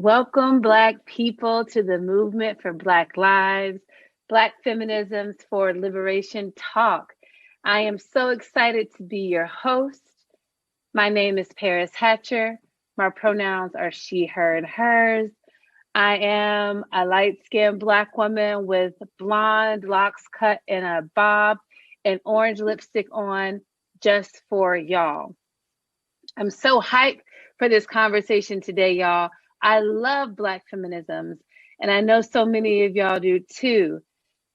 Welcome, Black people, to the movement for Black lives, Black Feminisms for Liberation Talk. I am so excited to be your host. My name is Paris Hatcher. My pronouns are she, her, and hers. I am a light-skinned Black woman with blonde locks cut in a bob and orange lipstick on just for y'all. I'm so hyped for this conversation today, y'all. I love Black feminisms, and I know so many of y'all do too.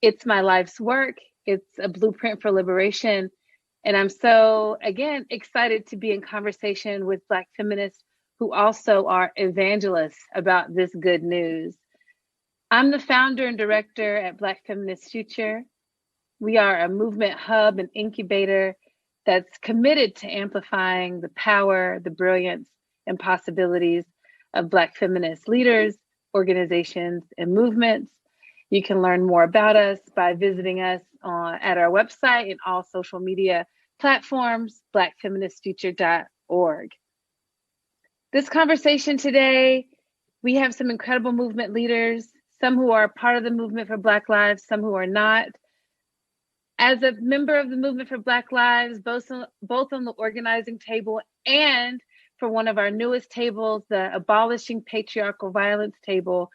It's my life's work. It's a blueprint for liberation. And I'm so, again, excited to be in conversation with Black feminists who also are evangelists about this good news. I'm the founder and director at Black Feminist Future. We are a movement hub and incubator that's committed to amplifying the power, the brilliance, and possibilities of Black feminist leaders, organizations, and movements. You can learn more about us by visiting us at our website and all social media platforms, blackfeministfuture.org. This conversation today, we have some incredible movement leaders, some who are part of the movement for Black lives, some who are not. As a member of the movement for Black lives, both on the organizing table and for one of our newest tables, the Abolishing Patriarchal Violence table,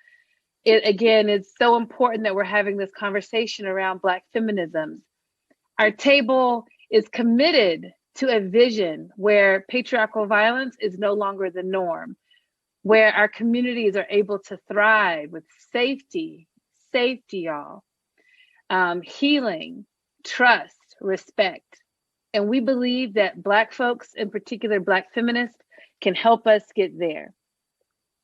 it again is so important that we're having this conversation around Black feminisms. Our table is committed to a vision where patriarchal violence is no longer the norm, where our communities are able to thrive with safety, y'all, healing, trust, respect. And we believe that Black folks, in particular Black feminists, can help us get there.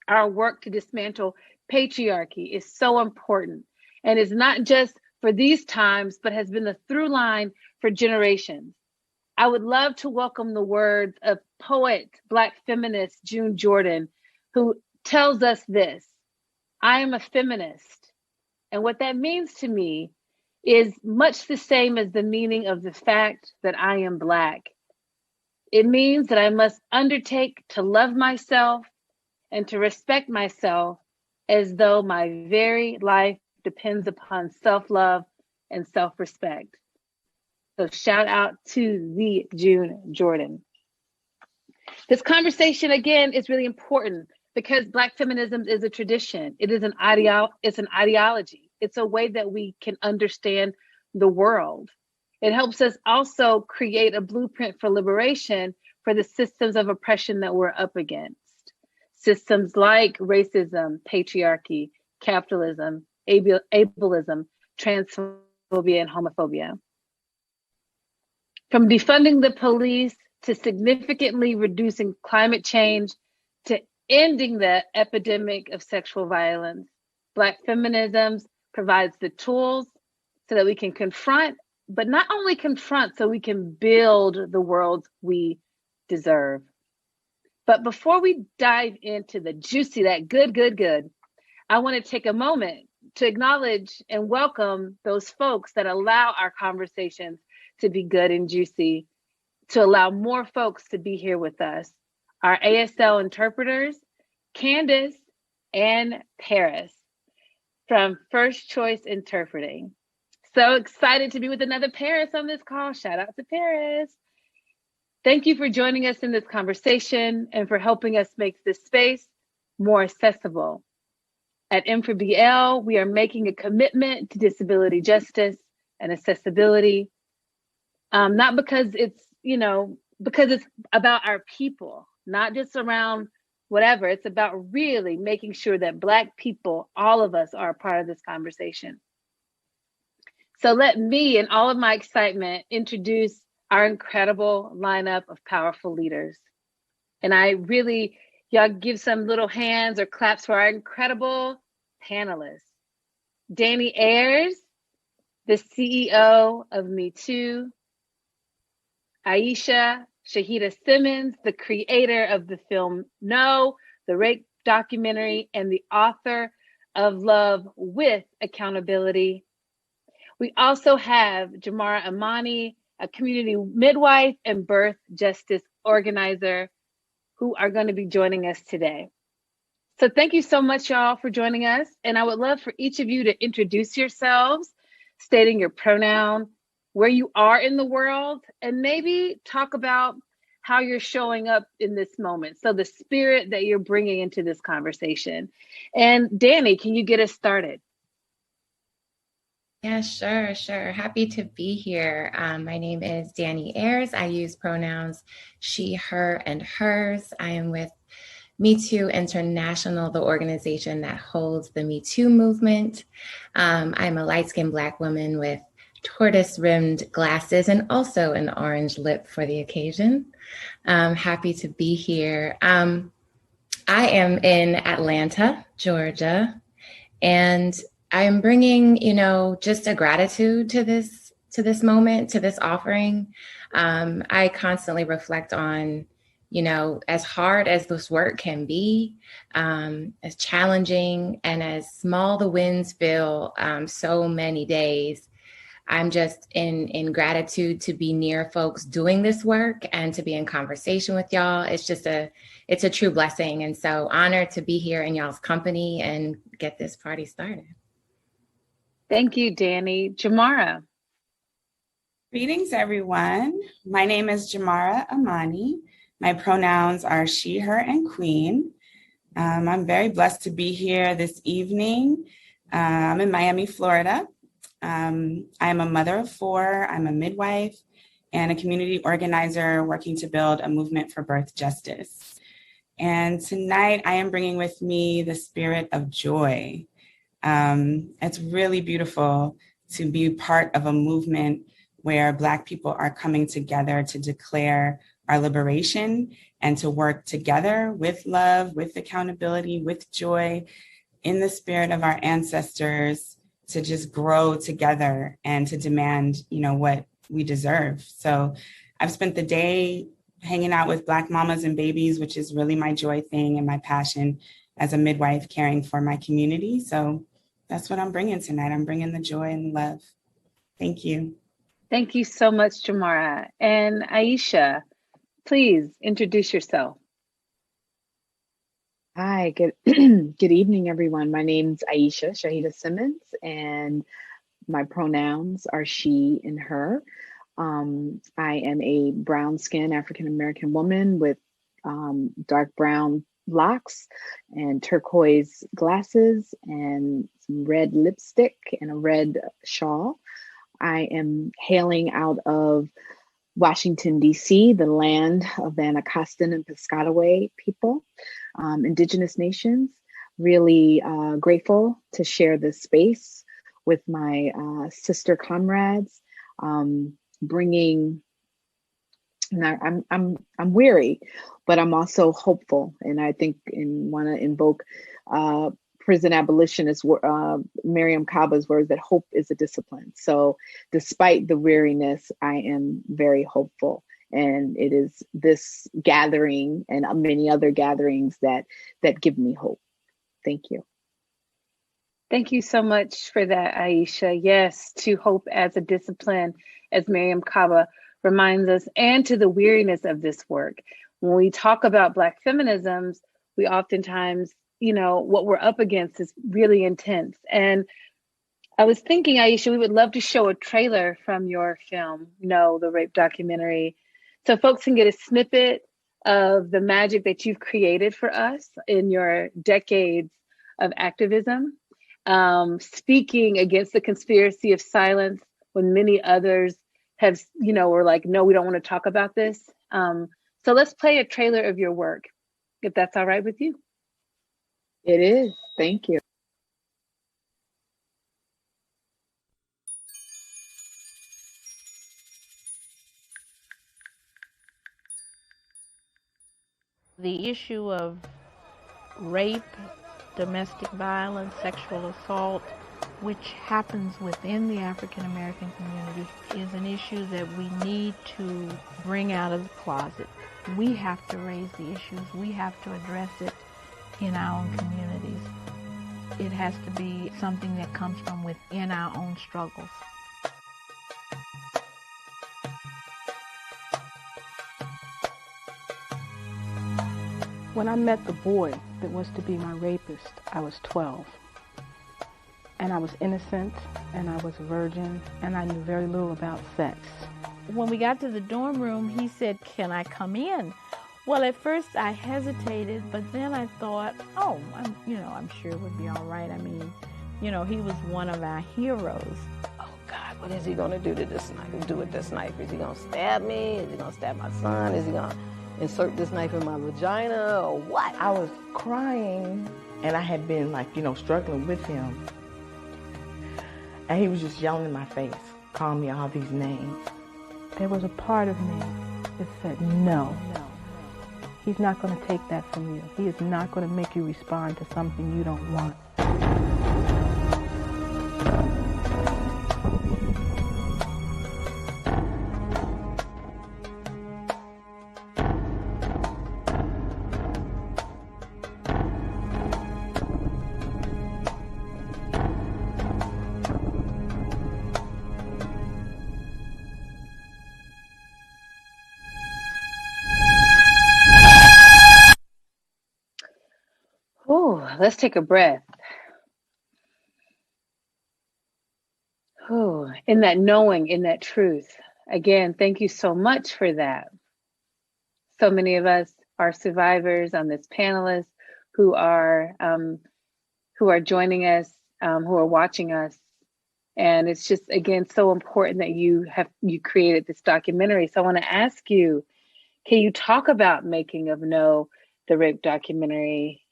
Our work to dismantle patriarchy is so important and is not just for these times, but has been the through line for generations. I would love to welcome the words of poet, Black feminist June Jordan, who tells us this: I am a feminist. And what that means to me is much the same as the meaning of the fact that I am Black. It means that I must undertake to love myself and to respect myself as though my very life depends upon self-love and self-respect. So shout out to the June Jordan. This conversation, again, is really important because Black feminism is a tradition. It is an ideology. It's a way that we can understand the world. It helps us also create a blueprint for liberation for the systems of oppression that we're up against. Systems like racism, patriarchy, capitalism, ableism, transphobia, and homophobia. From defunding the police to significantly reducing climate change to ending the epidemic of sexual violence, Black feminism provides the tools so that we can confront, but not only confront, so we can build the world we deserve. But before we dive into the juicy, that good, I want to take a moment to acknowledge and welcome those folks that allow our conversations to be good and juicy, to allow more folks to be here with us. Our ASL interpreters, Candace and Paris from First Choice Interpreting. So excited to be with another Paris on this call. Shout out to Paris. Thank you for joining us in this conversation and for helping us make this space more accessible. At M4BL, we are making a commitment to disability justice and accessibility, not because it's, because it's about our people, not just around whatever. It's about really making sure that Black people, all of us, are a part of this conversation. So let me, in all of my excitement, introduce our incredible lineup of powerful leaders. And I really, y'all give some little hands or claps for our incredible panelists. Danny Ayers, the CEO of Me Too. Aisha Shahida Simmons, the creator of the film No, the rape documentary, and the author of Love with Accountability. We also have Jamara Amani, a community midwife and birth justice organizer, who are going to be joining us today. So thank you so much, y'all, for joining us. And I would love for each of you to introduce yourselves, stating your pronoun, where you are in the world, and maybe talk about how you're showing up in this moment. So the spirit that you're bringing into this conversation. And Danny, can you get us started? Yeah, sure. Happy to be here. My name is Danny Ayers. I use pronouns she, her, and hers. I am with Me Too International, the organization that holds the Me Too movement. I'm a light-skinned Black woman with tortoise-rimmed glasses and also an orange lip for the occasion. Happy to be here. I am in Atlanta, Georgia, and I'm bringing, just a gratitude to this moment, to this offering. I constantly reflect on, as hard as this work can be, as challenging and as small the wins feel, so many days. I'm just in gratitude to be near folks doing this work and to be in conversation with y'all. It's a true blessing. And so honored to be here in y'all's company and get this party started. Thank you, Danny. Jamara. Greetings, everyone. My name is Jamara Amani. My pronouns are she, her, and queen. I'm very blessed to be here this evening. I'm in Miami, Florida. I'm a mother of 4. I'm a midwife and a community organizer working to build a movement for birth justice. And tonight I am bringing with me the spirit of joy. It's really beautiful to be part of a movement where Black people are coming together to declare our liberation and to work together with love, with accountability, with joy, in the spirit of our ancestors, to just grow together and to demand, what we deserve. So I've spent the day hanging out with Black mamas and babies, which is really my joy thing and my passion as a midwife caring for my community. So that's what I'm bringing tonight. I'm bringing the joy and love. Thank you. Thank you so much, Jamara. And Aisha, please introduce yourself. Hi, good good evening, everyone. My name's Aisha Shahida Simmons, and my pronouns are she and her. I am a brown-skinned African-American woman with dark brown locks and turquoise glasses and some red lipstick and a red shawl. I am hailing out of Washington, D.C., the land of the Anacostan and Piscataway people, Indigenous nations. Really grateful to share this space with my sister comrades, bringing. And I'm weary, but I'm also hopeful, and I think want to invoke prison abolitionist Miriam Kaba's words that hope is a discipline. So despite the weariness, I am very hopeful. And it is this gathering and many other gatherings that give me hope. Thank you. Thank you so much for that, Aisha. Yes, to hope as a discipline, as Miriam Kaba reminds us, and to the weariness of this work. When we talk about Black feminisms, we oftentimes, what we're up against is really intense. And I was thinking, Aisha, we would love to show a trailer from your film, No, the Rape documentary, so folks can get a snippet of the magic that you've created for us in your decades of activism, speaking against the conspiracy of silence when many others have, were like, no, we don't want to talk about this. So let's play a trailer of your work, if that's all right with you. It is. Thank you. The issue of rape, domestic violence, sexual assault, which happens within the African American community, is an issue that we need to bring out of the closet. We have to raise the issues. We have to address it in our own communities. It has to be something that comes from within our own struggles. When I met the boy that was to be my rapist, I was 12. And I was innocent, and I was a virgin, and I knew very little about sex. When we got to the dorm room, he said, "Can I come in?" Well, at first I hesitated, but then I thought, oh, I'm sure it would be all right. I mean, he was one of our heroes. Oh God, what is he gonna do with this knife? Is he gonna stab me? Is he gonna stab my son? Is he gonna insert this knife in my vagina or what? I was crying, and I had been struggling with him. And he was just yelling in my face, calling me all these names. There was a part of me that said, no. He's not going to take that from you. He is not going to make you respond to something you don't want. Oh, let's take a breath. Oh, in that knowing, in that truth. Again, thank you so much for that. So many of us are survivors on this panelist who are joining us, who are watching us. And it's just, again, so important that you created this documentary. So I want to ask you, can you talk about Making of No, the rape documentary?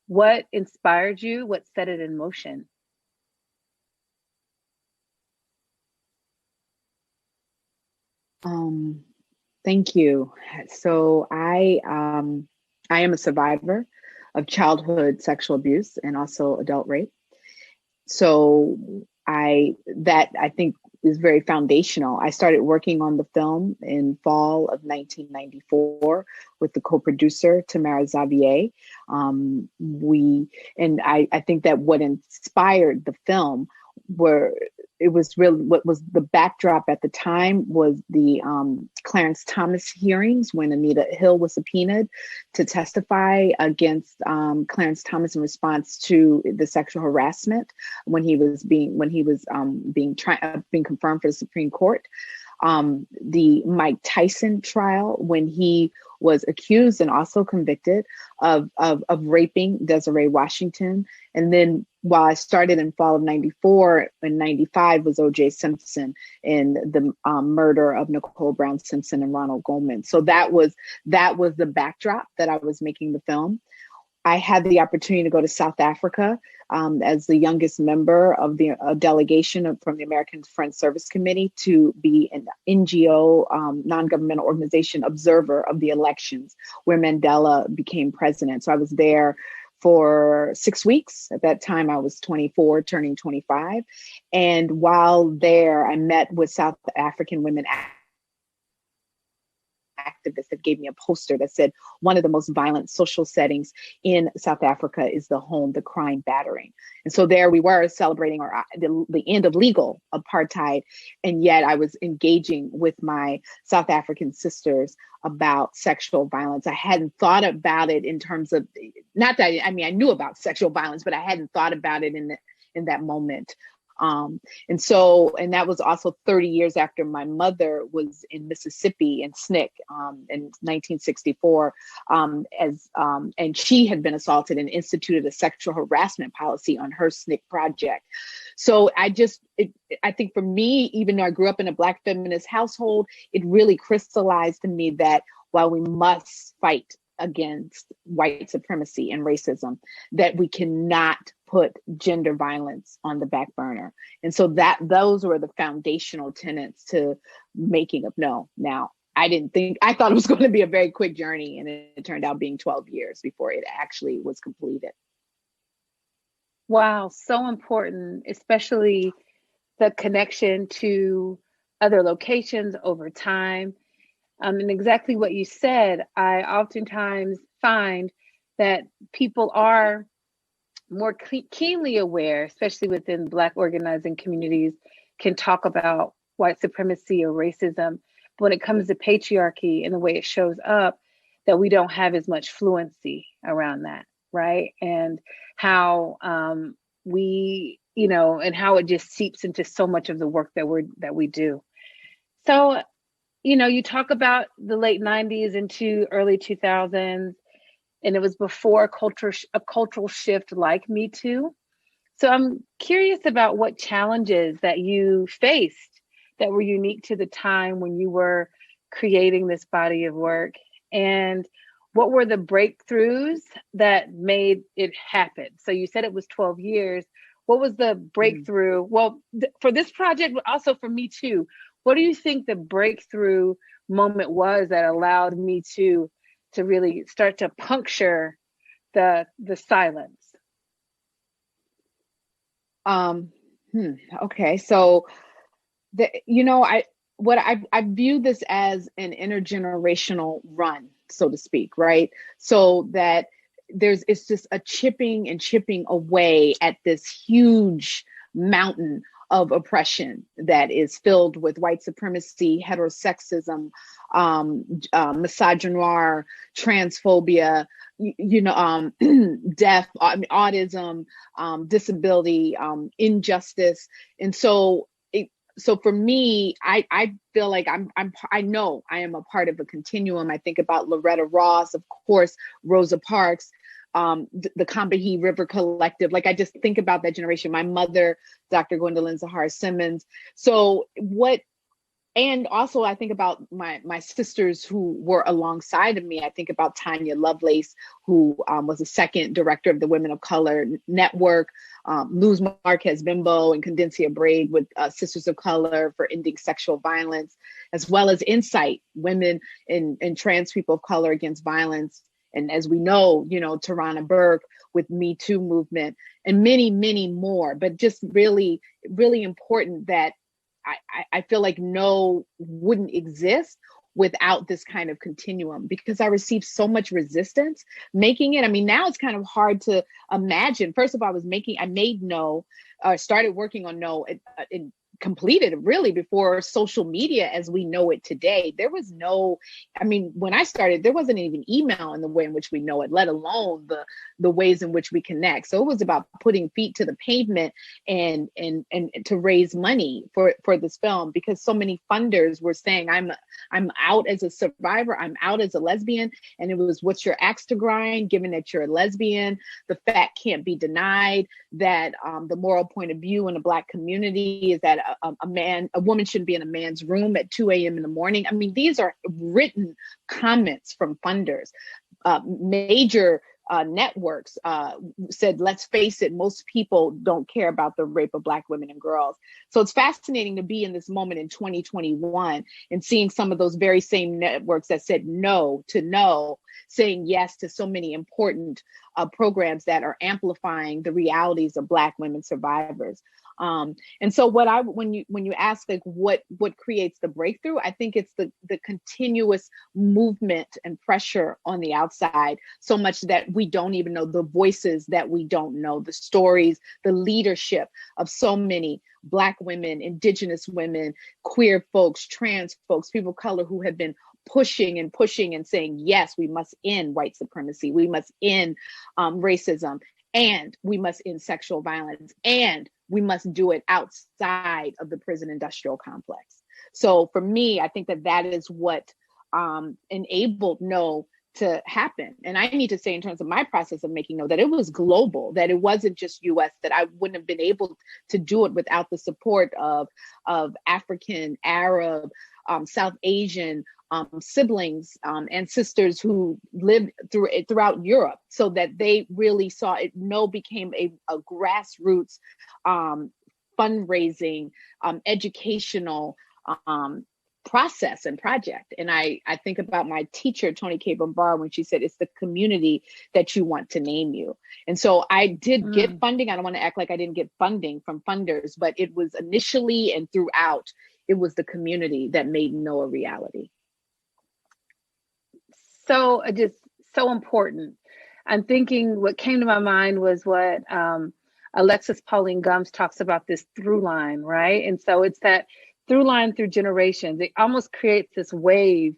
What inspired you? What set it in motion? Thank you. So I am a survivor of childhood sexual abuse and also adult rape. So I think is very foundational. I started working on the film in fall of 1994 with the co-producer Tamara Xavier. I think that what inspired the film what was the backdrop at the time was the Clarence Thomas hearings when Anita Hill was subpoenaed to testify against Clarence Thomas in response to the sexual harassment when he was being confirmed for the Supreme Court. The Mike Tyson trial when he was accused and also convicted of raping Desiree Washington. And then while I started in fall of 94, in 95 was O.J. Simpson and the murder of Nicole Brown Simpson and Ronald Goldman. So that was the backdrop that I was making the film. I had the opportunity to go to South Africa as the youngest member of the delegation from the American Friends Service Committee to be an NGO, non-governmental organization observer of the elections where Mandela became president. So I was there for 6 weeks. At that time, I was 24, turning 25. And while there, I met with South African women activists that gave me a poster that said one of the most violent social settings in South Africa is the home, the crime battering. And so there we were celebrating the end of legal apartheid. And yet I was engaging with my South African sisters about sexual violence. I hadn't thought about it in terms of, I knew about sexual violence, but I hadn't thought about it in that moment. And that was also 30 years after my mother was in Mississippi in SNCC in 1964, and she had been assaulted and instituted a sexual harassment policy on her SNCC project. So I think for me, even though I grew up in a Black feminist household, it really crystallized to me that while we must fight against white supremacy and racism, that we cannot put gender violence on the back burner. And so those were the foundational tenets to Making of No. Now, I thought it was going to be a very quick journey, and it turned out being 12 years before it actually was completed. Wow, so important, especially the connection to other locations over time. And exactly what you said, I oftentimes find that people are more keenly aware, especially within Black organizing communities, can talk about white supremacy or racism. But when it comes to patriarchy and the way it shows up, that we don't have as much fluency around that, right? And how and how it just seeps into so much of the work that we do. So, you talk about the late 90s into early 2000s, and it was before a cultural shift like Me Too. So I'm curious about what challenges that you faced that were unique to the time when you were creating this body of work, and what were the breakthroughs that made it happen? So you said it was 12 years. What was the breakthrough? Well, for this project, but also for Me Too, what do you think the breakthrough moment was that allowed Me Too to really start to puncture the silence? Okay, so I view this as an intergenerational run, so to speak, right? So that it's just a chipping away at this huge mountain of oppression that is filled with white supremacy, heterosexism, misogynoir, transphobia, death, autism, disability, injustice. And so for me, I feel like I know I am a part of a continuum. I think about Loretta Ross, of course, Rosa Parks, the Combahee River Collective. Like, I just think about that generation. My mother, Dr. Gwendolyn Zahara Simmons. And also I think about my sisters who were alongside of me. I think about Tanya Lovelace, who was the second director of the Women of Color Network, Luz Marquez Bimbo and Condencia Braid with Sisters of Color for Ending Sexual Violence, as well as Insight, Women and Trans People of Color Against Violence. And as we know, Tarana Burke with Me Too movement, and many, many more. But just really, really important that I feel like no wouldn't exist without this kind of continuum, because I received so much resistance making it. I mean, now it's kind of hard to imagine. First of all, I made No, started working on No, and completed really before social media as we know it today. There was when I started, there wasn't even email in the way in which we know it, let alone the ways in which we connect. So it was about putting feet to the pavement and to raise money for this film, because so many funders were saying, I'm out as a survivor, I'm out as a lesbian. And it was, what's your axe to grind, given that you're a lesbian? The fact can't be denied that the moral point of view in the Black community is that a woman shouldn't be in a man's room at 2 a.m. in the morning. I mean, these are written comments from funders. Major networks said, let's face it, most people don't care about the rape of Black women and girls. So it's fascinating to be in this moment in 2021 and seeing some of those very same networks that said no to no, saying yes to so many important programs that are amplifying the realities of Black women survivors. And so when you ask like what creates the breakthrough, I think it's the continuous movement and pressure on the outside, so much that we don't even know the voices that we don't know, the stories, the leadership of so many Black women, Indigenous women, queer folks, trans folks, people of color who have been pushing and saying, yes, we must end white supremacy, we must end racism, and we must end sexual violence, and we must do it outside of the prison industrial complex. So for me, I think that is what enabled No to happen. And I need to say, in terms of my process of making No, that it was global, that it wasn't just US, that I wouldn't have been able to do it without the support of African, Arab, South Asian siblings and sisters who lived throughout Europe, so that they really saw it. No became a grassroots fundraising, educational process and project. And I think about my teacher, Toni K. Bombara, when she said, it's the community that you want to name you. And so I did get funding. I don't want to act like I didn't get funding from funders, but it was initially and throughout, it was the community that made No a reality. So just so important. I'm thinking what came to my mind was what Alexis Pauline Gumbs talks about, this through line, right? And so it's that through line through generations. It almost creates this wave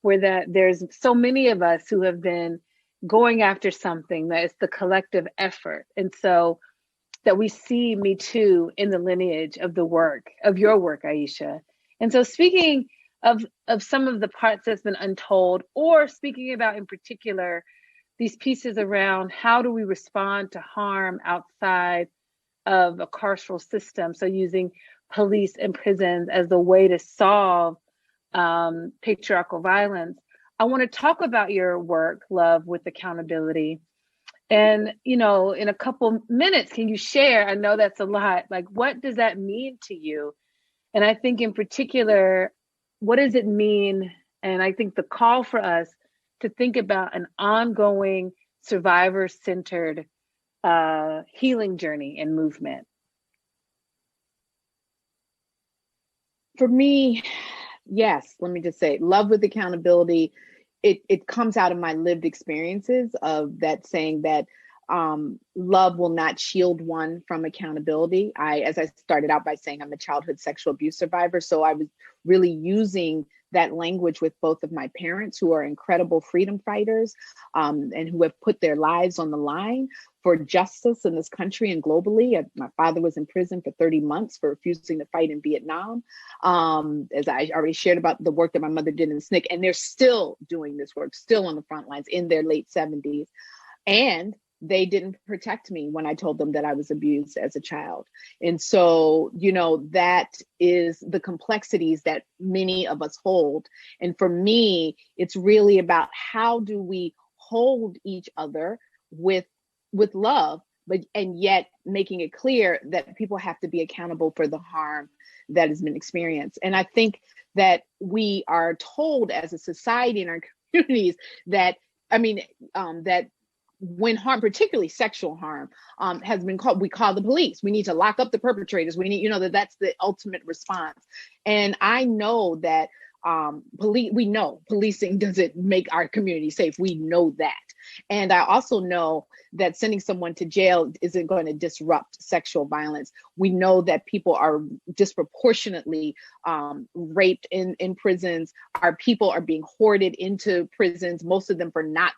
where that there's so many of us who have been going after something, that it's the collective effort. And so that we see Me Too in the lineage of the work, of your work, Aisha. And so speaking of some of the parts that's been untold, or speaking about in particular, these pieces around how do we respond to harm outside of a carceral system. So using police and prisons as the way to solve patriarchal violence. I want to talk about your work, Love, with accountability. And, you know, in a couple minutes, can you share, I know that's a lot, like, what does that mean to you? And I think in particular, what does it mean? And I think the call for us to think about an ongoing survivor-centered healing journey and movement. For me, yes, let me just say, love with accountability. It comes out of my lived experiences of that saying that love will not shield one from accountability. As I started out by saying, I'm a childhood sexual abuse survivor. So I was really using that language with both of my parents, who are incredible freedom fighters and who have put their lives on the line for justice in this country and globally. My father was in prison for 30 months for refusing to fight in Vietnam. As I already shared about the work that my mother did in SNCC, and they're still doing this work, still on the front lines in their late 70s. And they didn't protect me when I told them that I was abused as a child. And so, you know, that is the complexities that many of us hold. And for me, it's really about how do we hold each other with love, and yet making it clear that people have to be accountable for the harm that has been experienced. And I think that we are told as a society in our communities that, that when harm, particularly sexual harm, has been called, we call the police. We need to lock up the perpetrators. We need, that's the ultimate response. And I know that we know policing doesn't make our community safe. We know that. And I also know that sending someone to jail isn't going to disrupt sexual violence. We know that people are disproportionately raped in prisons. Our people are being hoarded into prisons, most of them for not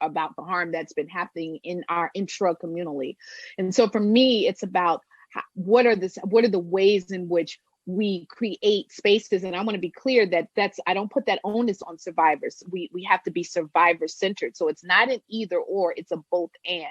about the harm that's been happening in our intra-communally. And so for me, it's about what are the ways in which we create spaces. And I want to be clear that I don't put that onus on survivors. We have to be survivor centered. So it's not an either or, it's a both and.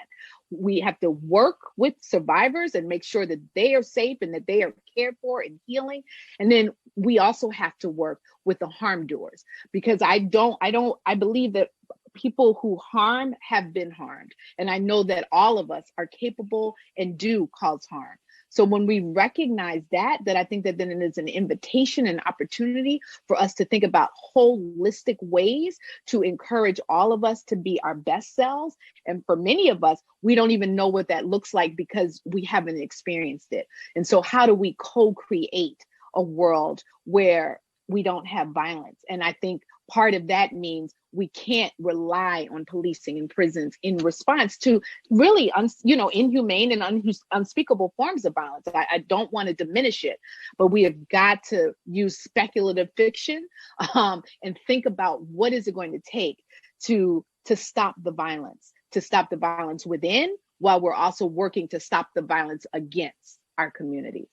We have to work with survivors and make sure that they are safe and that they are cared for and healing. And then we also have to work with the harm doers, because I believe that people who harm have been harmed. And I know that all of us are capable and do cause harm. So when we recognize that I think that then it is an invitation and opportunity for us to think about holistic ways to encourage all of us to be our best selves. And for many of us, we don't even know what that looks like because we haven't experienced it. And so how do we co-create a world where we don't have violence? And I think part of that means we can't rely on policing and prisons in response to really, inhumane and unspeakable forms of violence. I don't want to diminish it, but we have got to use speculative fiction and think about what is it going to take to stop the violence within, while we're also working to stop the violence against our communities.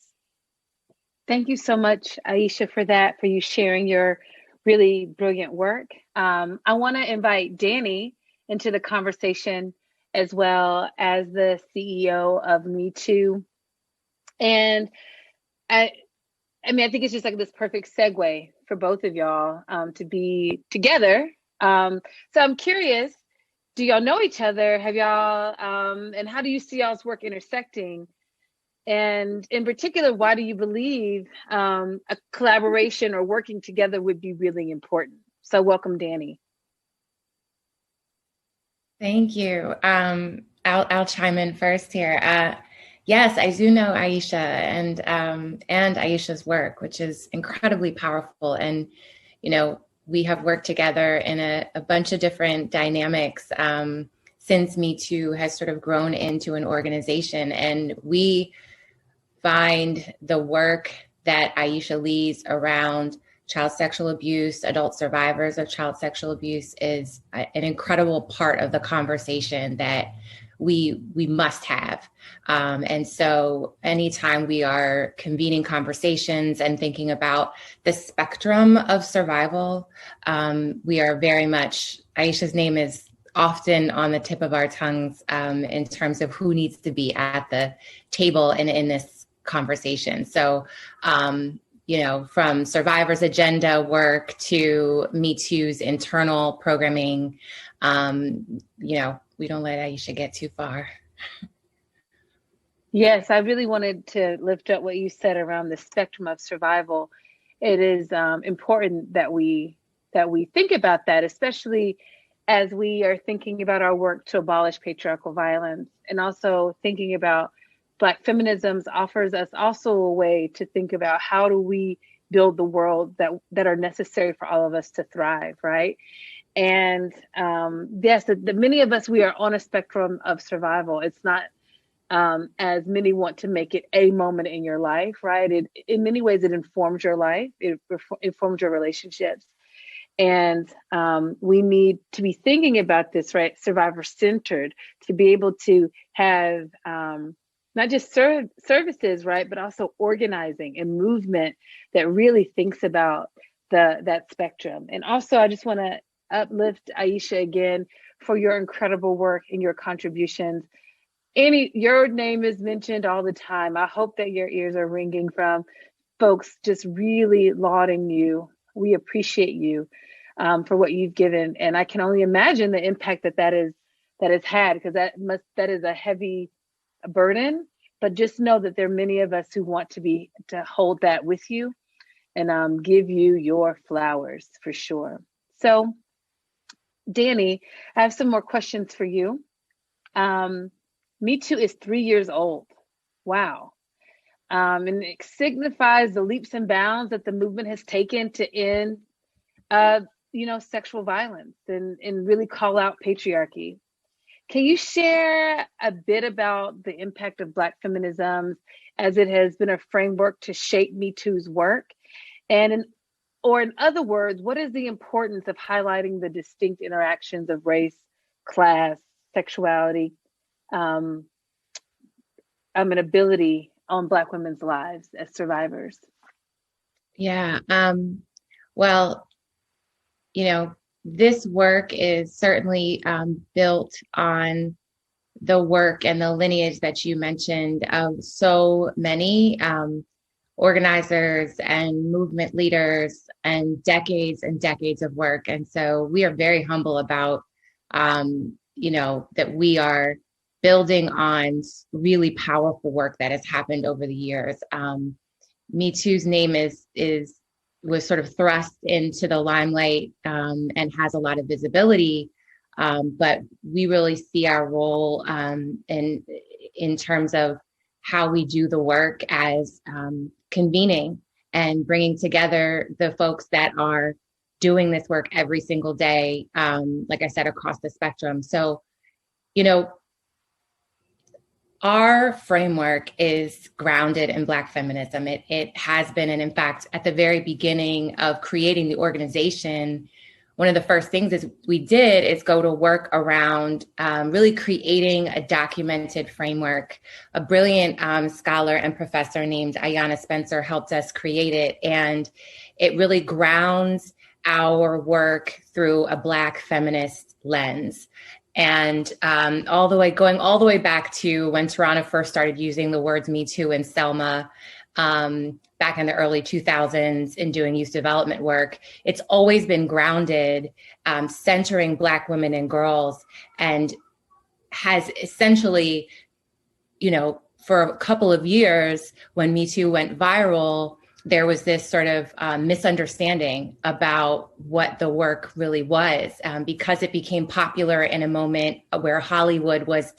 Thank you so much, Aisha, for you sharing your really brilliant work. I want to invite Danny into the conversation, as well as the CEO of Me Too. And I think it's just like this perfect segue for both of y'all to be together. So I'm curious, do y'all know each other? Have y'all, and how do you see y'all's work intersecting? And in particular, why do you believe a collaboration or working together would be really important? So welcome, Danny. Thank you. I'll chime in first here. Yes, I do know Aisha and Aisha's work, which is incredibly powerful. And, we have worked together in a bunch of different dynamics since Me Too has sort of grown into an organization. And we find the work that Aisha leads around child sexual abuse, adult survivors of child sexual abuse is an incredible part of the conversation that we must have. And so anytime we are convening conversations and thinking about the spectrum of survival, we are very much, Aisha's name is often on the tip of our tongues in terms of who needs to be at the table in this conversation. So, you know, from survivors agenda work to Me Too's internal programming, you know, we don't let Aisha get too far. Yes, I really wanted to lift up what you said around the spectrum of survival. It is important that we think about that, especially as we are thinking about our work to abolish patriarchal violence, and also thinking about Black feminisms offers us also a way to think about how do we build the world that are necessary for all of us to thrive, right? And yes, the many of us, we are on a spectrum of survival. It's not as many want to make it a moment in your life, right? In many ways, it informs your life. It informs your relationships. And we need to be thinking about this, right? Survivor-centered, to be able to have not just services, right, but also organizing and movement that really thinks about that spectrum. And also, I just want to uplift Aisha again for your incredible work and your contributions. Your name is mentioned all the time. I hope that your ears are ringing from folks just really lauding you. We appreciate you for what you've given, and I can only imagine the impact that has had, because that is a heavy burden. But just know that there are many of us who want to hold that with you and give you your flowers for sure. So, Danny, I have some more questions for you. Me Too is 3 years old. Wow. And it signifies the leaps and bounds that the movement has taken to end, sexual violence and really call out patriarchy. Can you share a bit about the impact of Black feminism as it has been a framework to shape Me Too's work? And in other words, what is the importance of highlighting the distinct interactions of race, class, sexuality, and ability on Black women's lives as survivors? Yeah. Well, you know, this work is certainly built on the work and the lineage that you mentioned of so many organizers and movement leaders and decades of work. And so we are very humble about, that we are building on really powerful work that has happened over the years. Me Too's name was sort of thrust into the limelight and has a lot of visibility, but we really see our role in terms of how we do the work as convening and bringing together the folks that are doing this work every single day, like I said, across the spectrum. So, our framework is grounded in Black feminism. It has been, and in fact, at the very beginning of creating the organization, one of the first things we did is go to work around really creating a documented framework. A brilliant scholar and professor named Ayanna Spencer helped us create it, and it really grounds our work through a Black feminist lens. And going all the way back to when Tarana first started using the words Me Too and Selma back in the early 2000s in doing youth development work, it's always been grounded, centering Black women and girls, and has essentially, for a couple of years when Me Too went viral, there was this sort of misunderstanding about what the work really was, because it became popular in a moment where Hollywood was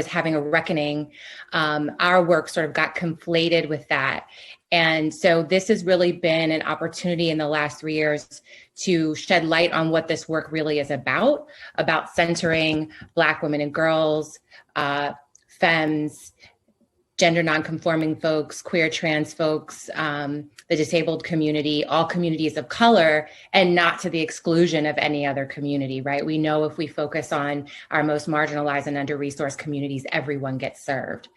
having a reckoning. Our work sort of got conflated with that. And so this has really been an opportunity in the last 3 years to shed light on what this work really is about centering Black women and girls, femmes, gender nonconforming folks, queer, trans folks, the disabled community, all communities of color, and not to the exclusion of any other community, right? We know if we focus on our most marginalized and under-resourced communities, everyone gets served.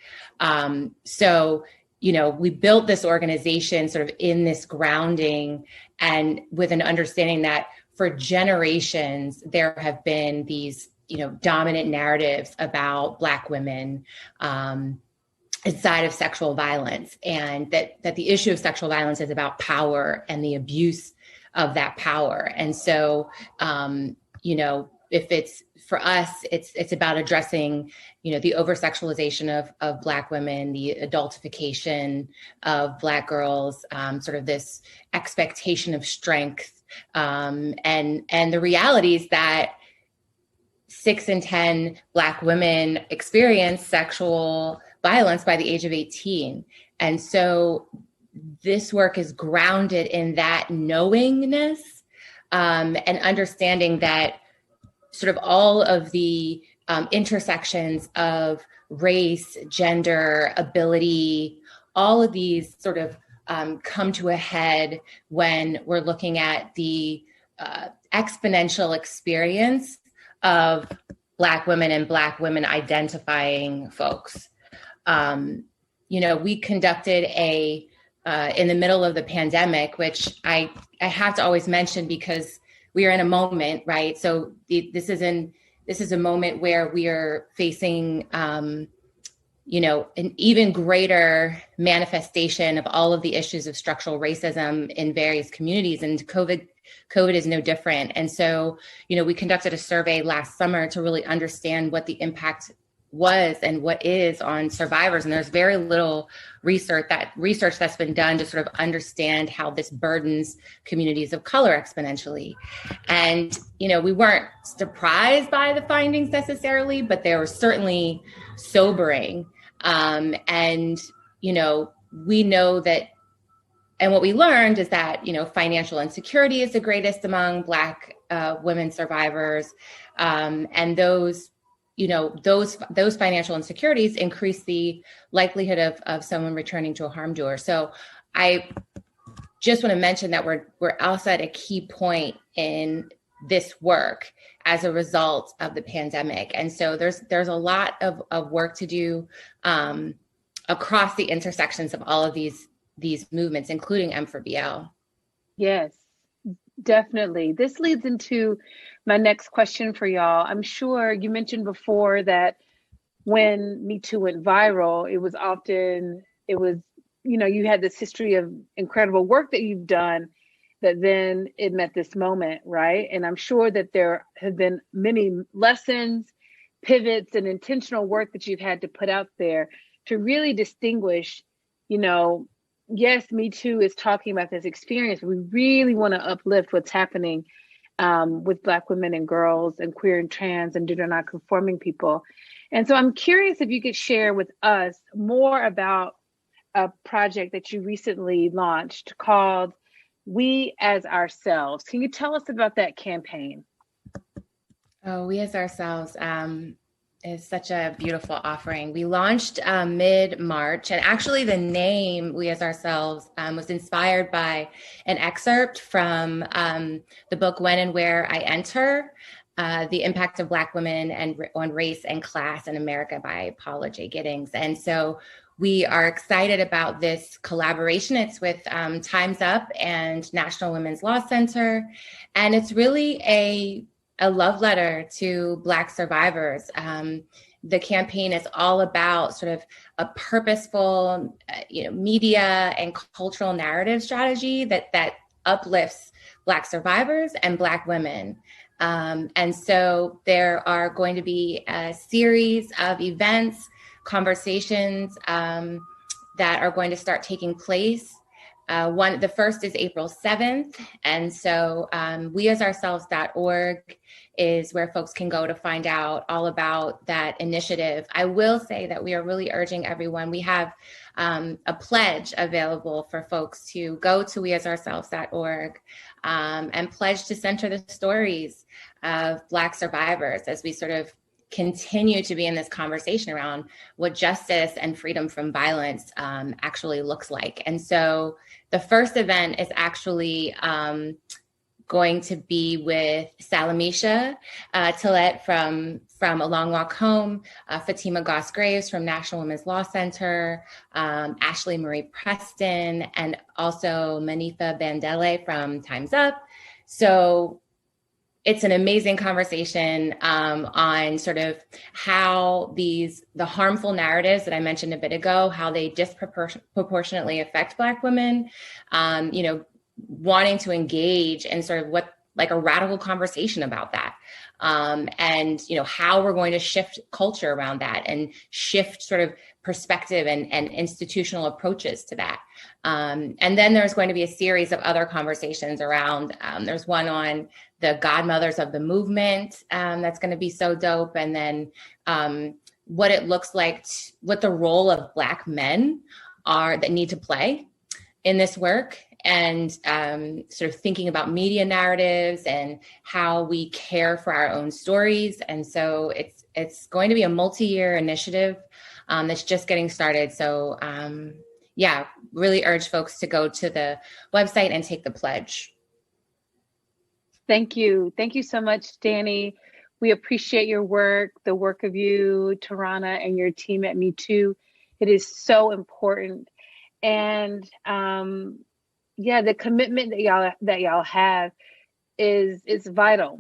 So, we built this organization sort of in this grounding and with an understanding that for generations, there have been these, dominant narratives about Black women, inside of sexual violence, and that the issue of sexual violence is about power and the abuse of that power. And so, if it's for us, it's about addressing, the over-sexualization of Black women, the adultification of Black girls, sort of this expectation of strength, and the realities that 6 in 10 Black women experience sexual violence by the age of 18. And so this work is grounded in that knowingness, and understanding that sort of all of the intersections of race, gender, ability, all of these sort of come to a head when we're looking at the exponential experience of Black women and Black women identifying folks. We conducted in the middle of the pandemic, which I have to always mention because we are in a moment, right? So this is a moment where we are facing, an even greater manifestation of all of the issues of structural racism in various communities, and COVID is no different. And so, we conducted a survey last summer to really understand what the impact was and what is on survivors. And there's very little research that's been done to sort of understand how this burdens communities of color exponentially. And, we weren't surprised by the findings necessarily, but they were certainly sobering. We know that, and what we learned is that, financial insecurity is the greatest among Black women survivors. And those financial insecurities increase the likelihood of someone returning to a harm doer. So I just want to mention that we're also at a key point in this work as a result of the pandemic. And so there's a lot of work to do across the intersections of all of these movements, including M4BL. Yes, definitely. This leads into my next question for y'all. I'm sure you mentioned before that when Me Too went viral, you had this history of incredible work that you've done that then it met this moment, right? And I'm sure that there have been many lessons, pivots, and intentional work that you've had to put out there to really distinguish, yes, Me Too is talking about this experience. We really want to uplift what's happening with Black women and girls and queer and trans and gender nonconforming people. And so I'm curious if you could share with us more about a project that you recently launched called We As Ourselves. Can you tell us about that campaign? Oh, We As Ourselves is such a beautiful offering. We launched mid-March, and actually the name We As Ourselves was inspired by an excerpt from the book When and Where I Enter, The Impact of Black Women and on Race and Class in America by Paula J. Giddings. And so we are excited about this collaboration. It's with Time's Up and National Women's Law Center, and it's really a love letter to Black survivors. The campaign is all about sort of a purposeful, media and cultural narrative strategy that uplifts Black survivors and Black women. And so there are going to be a series of events, conversations that are going to start taking place. The first is April 7th. And so weasourselves.org is where folks can go to find out all about that initiative. I will say that we are really urging everyone. We have a pledge available for folks to go to weasourselves.org and pledge to center the stories of Black survivors as we sort of continue to be in this conversation around what justice and freedom from violence actually looks like. And so the first event is actually going to be with Salamisha Tillett from A Long Walk Home, Fatima Goss-Graves from National Women's Law Center, Ashley Marie Preston, and also Manifa Bandele from Time's Up. So it's an amazing conversation on sort of how the harmful narratives that I mentioned a bit ago, how they disproportionately affect Black women, wanting to engage in sort of what, like, a radical conversation about that. And, how we're going to shift culture around that and shift sort of perspective and institutional approaches to that. And then there's going to be a series of other conversations around, there's one on the godmothers of the movement that's going to be so dope. And then what it looks like, what the role of Black men are that need to play in this work, and sort of thinking about media narratives and how we care for our own stories. And so it's going to be a multi-year initiative that's just getting started. So really urge folks to go to the website and take the pledge. Thank you. Thank you so much, Danny. We appreciate your work, the work of you, Tarana, and your team at Me Too. It is so important. And the commitment that y'all have is vital.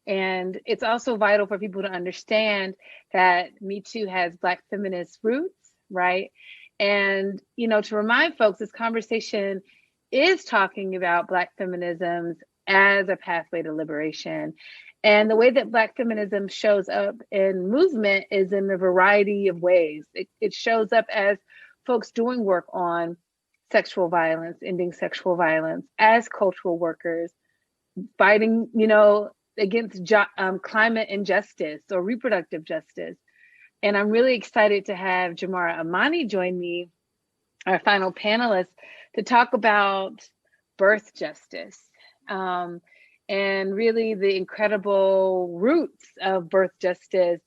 And it's also vital for people to understand that Me Too has Black feminist roots, right? And, to remind folks, this conversation is talking about Black feminisms as a pathway to liberation. And the way that Black feminism shows up in movement is in a variety of ways. It shows up as folks doing work on sexual violence, ending sexual violence, as cultural workers, fighting, against climate injustice or reproductive justice. And I'm really excited to have Jamara Amani join me, our final panelist, to talk about birth justice and really the incredible roots of birth justice,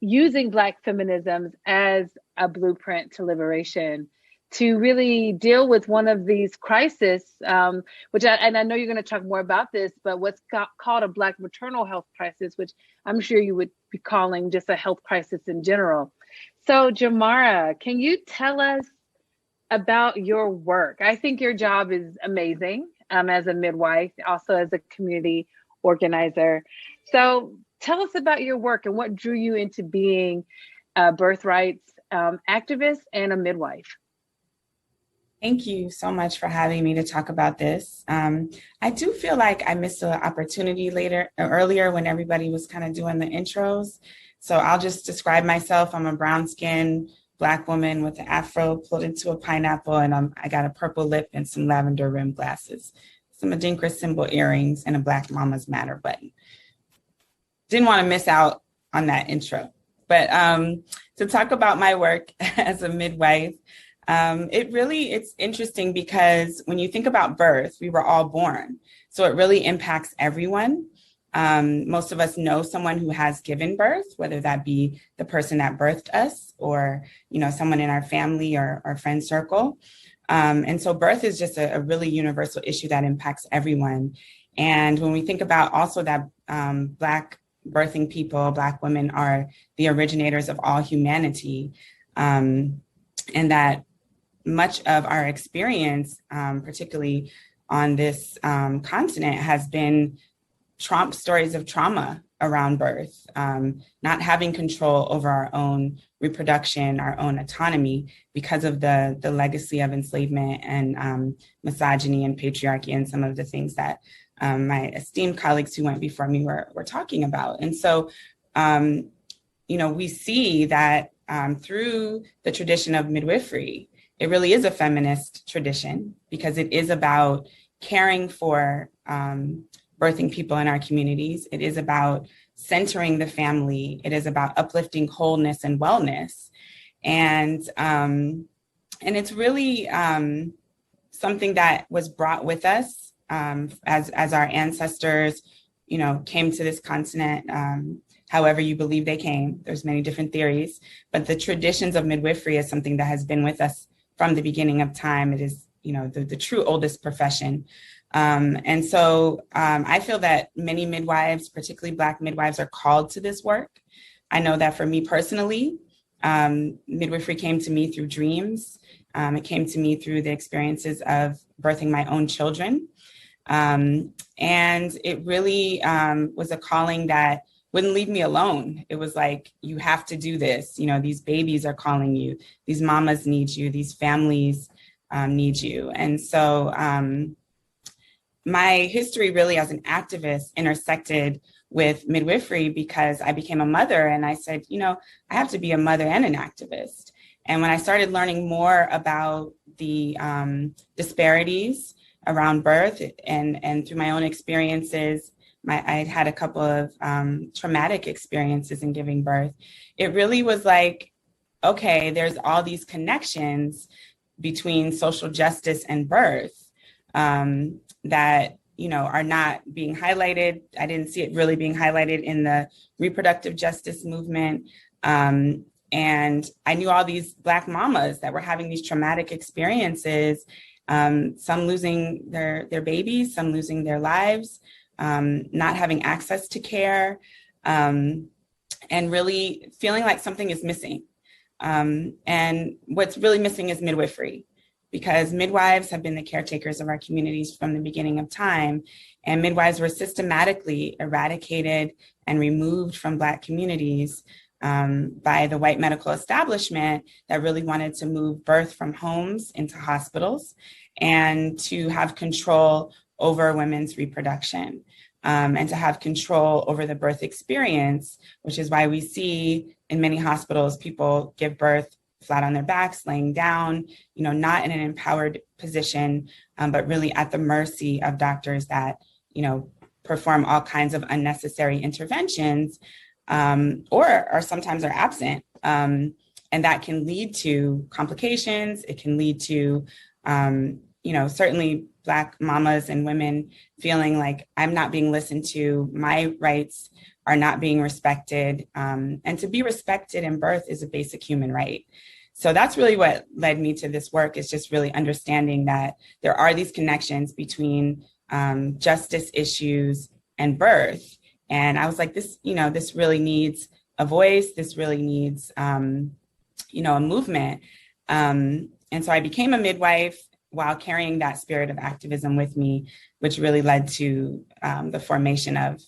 using Black feminisms as a blueprint to liberation, to really deal with one of these crises, which I know you're going to talk more about this, but what's called a Black maternal health crisis, which I'm sure you would be calling just a health crisis in general. So Jamara, can you tell us about your work? I think your job is amazing as a midwife, also as a community organizer. So tell us about your work and what drew you into being a birth rights activist and a midwife. Thank you so much for having me to talk about this. I do feel like I missed an opportunity earlier when everybody was kind of doing the intros. So I'll just describe myself. I'm a brown-skinned Black woman with an afro pulled into a pineapple, and I got a purple lip and some lavender rimmed glasses, some Adinkra symbol earrings, and a Black Mama's Matter button. Didn't want to miss out on that intro. But to talk about my work as a midwife, it's interesting because when you think about birth, we were all born. So it really impacts everyone. Most of us know someone who has given birth, whether that be the person that birthed us or, someone in our family or friend circle. And so birth is just a really universal issue that impacts everyone. And when we think about also that Black birthing people, Black women are the originators of all humanity, and that much of our experience, particularly on this continent, has been stories of trauma around birth, not having control over our own reproduction, our own autonomy, because of the legacy of enslavement and misogyny and patriarchy and some of the things that my esteemed colleagues who went before me were talking about. And so, we see that through the tradition of midwifery, it really is a feminist tradition because it is about caring for birthing people in our communities. It is about centering the family. It is about uplifting wholeness and wellness. And it's really something that was brought with us as our ancestors, came to this continent, however you believe they came. There's many different theories, but the traditions of midwifery is something that has been with us from the beginning of time. It is, the true oldest profession. And so I feel that many midwives, particularly Black midwives, are called to this work. I know that for me personally, midwifery came to me through dreams. It came to me through the experiences of birthing my own children. And it really was a calling that wouldn't leave me alone. It was like, you have to do this. These babies are calling you. These mamas need you. These families need you. And so my history really as an activist intersected with midwifery because I became a mother and I said, I have to be a mother and an activist. And when I started learning more about the disparities around birth and through my own experiences, I had a couple of traumatic experiences in giving birth. It really was like, okay, there's all these connections between social justice and birth that, are not being highlighted. I didn't see it really being highlighted in the reproductive justice movement. And I knew all these Black mamas that were having these traumatic experiences, some losing their babies, some losing their lives, not having access to care, and really feeling like something is missing. And what's really missing is midwifery, because midwives have been the caretakers of our communities from the beginning of time. And midwives were systematically eradicated and removed from Black communities by the white medical establishment that really wanted to move birth from homes into hospitals and to have control over women's reproduction and to have control over the birth experience, which is why we see in many hospitals, people give birth flat on their backs, laying down, not in an empowered position, but really at the mercy of doctors that, perform all kinds of unnecessary interventions or sometimes are absent. And that can lead to complications. It can lead to, certainly Black mamas and women feeling like I'm not being listened to, my rights are not being respected. And to be respected in birth is a basic human right. So that's really what led me to this work, is just really understanding that there are these connections between justice issues and birth. And I was like, this really needs a voice. This really needs, a movement. And so I became a midwife while carrying that spirit of activism with me, which really led to the formation of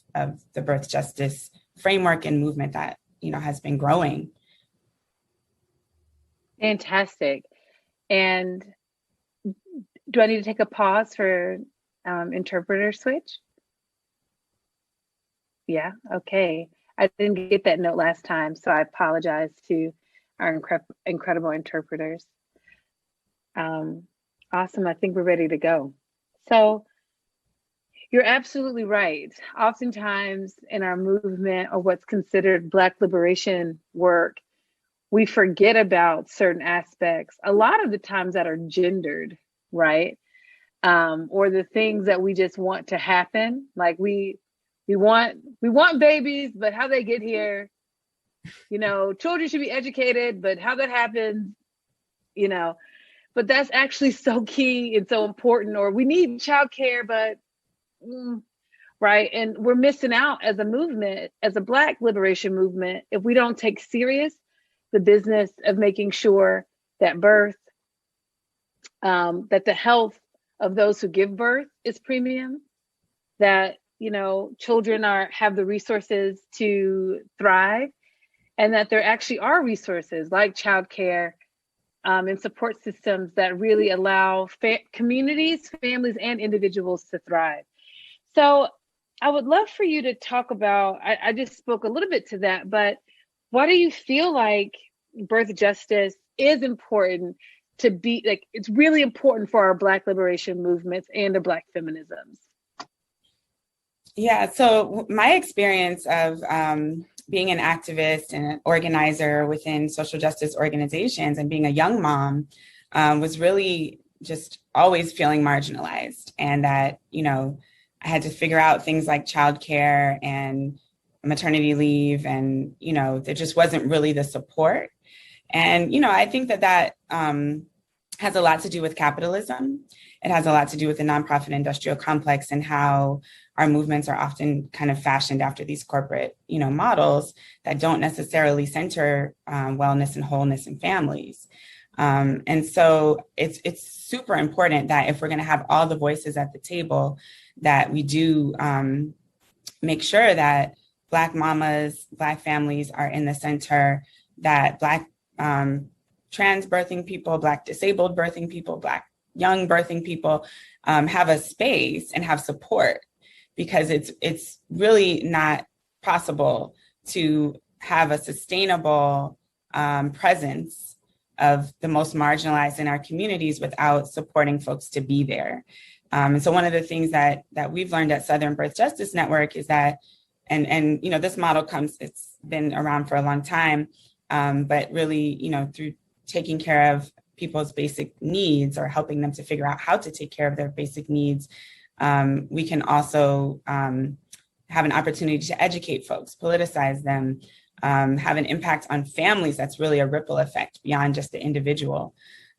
the birth justice framework and movement that, has been growing. Fantastic. And do I need to take a pause for interpreter switch? Yeah, okay. I didn't get that note last time, so I apologize to our incredible interpreters. Awesome, I think we're ready to go. So you're absolutely right. Oftentimes in our movement or what's considered Black liberation work, we forget about certain aspects, a lot of the times that are gendered, right? Or the things that we just want to happen. Like we want babies, but how they get here, children should be educated, but how that happens, but that's actually so key and so important. Or we need childcare, but right. And we're missing out as a movement, as a Black liberation movement, if we don't take serious the business of making sure that birth, that the health of those who give birth is premium, that, children have the resources to thrive, and that there actually are resources like childcare and support systems that really allow communities, families, and individuals to thrive. So I would love for you to talk about, I just spoke a little bit to that, but why do you feel like birth justice is important to be, like, it's really important for our Black liberation movements and the Black feminisms? Yeah, so my experience of being an activist and an organizer within social justice organizations and being a young mom was really just always feeling marginalized, and that, I had to figure out things like childcare and maternity leave, and, there just wasn't really the support. And, I think that has a lot to do with capitalism. It has a lot to do with the nonprofit industrial complex and how our movements are often kind of fashioned after these corporate, models that don't necessarily center wellness and wholeness in families. And so it's super important that if we're going to have all the voices at the table, that we do make sure that Black mamas, Black families are in the center, that Black trans birthing people, Black disabled birthing people, Black young birthing people have a space and have support, because it's really not possible to have a sustainable presence of the most marginalized in our communities without supporting folks to be there. And so one of the things that we've learned at Southern Birth Justice Network is that, and this model it's been around for a long time, but really, through taking care of people's basic needs or helping them to figure out how to take care of their basic needs, we can also have an opportunity to educate folks, politicize them, have an impact on families that's really a ripple effect beyond just the individual.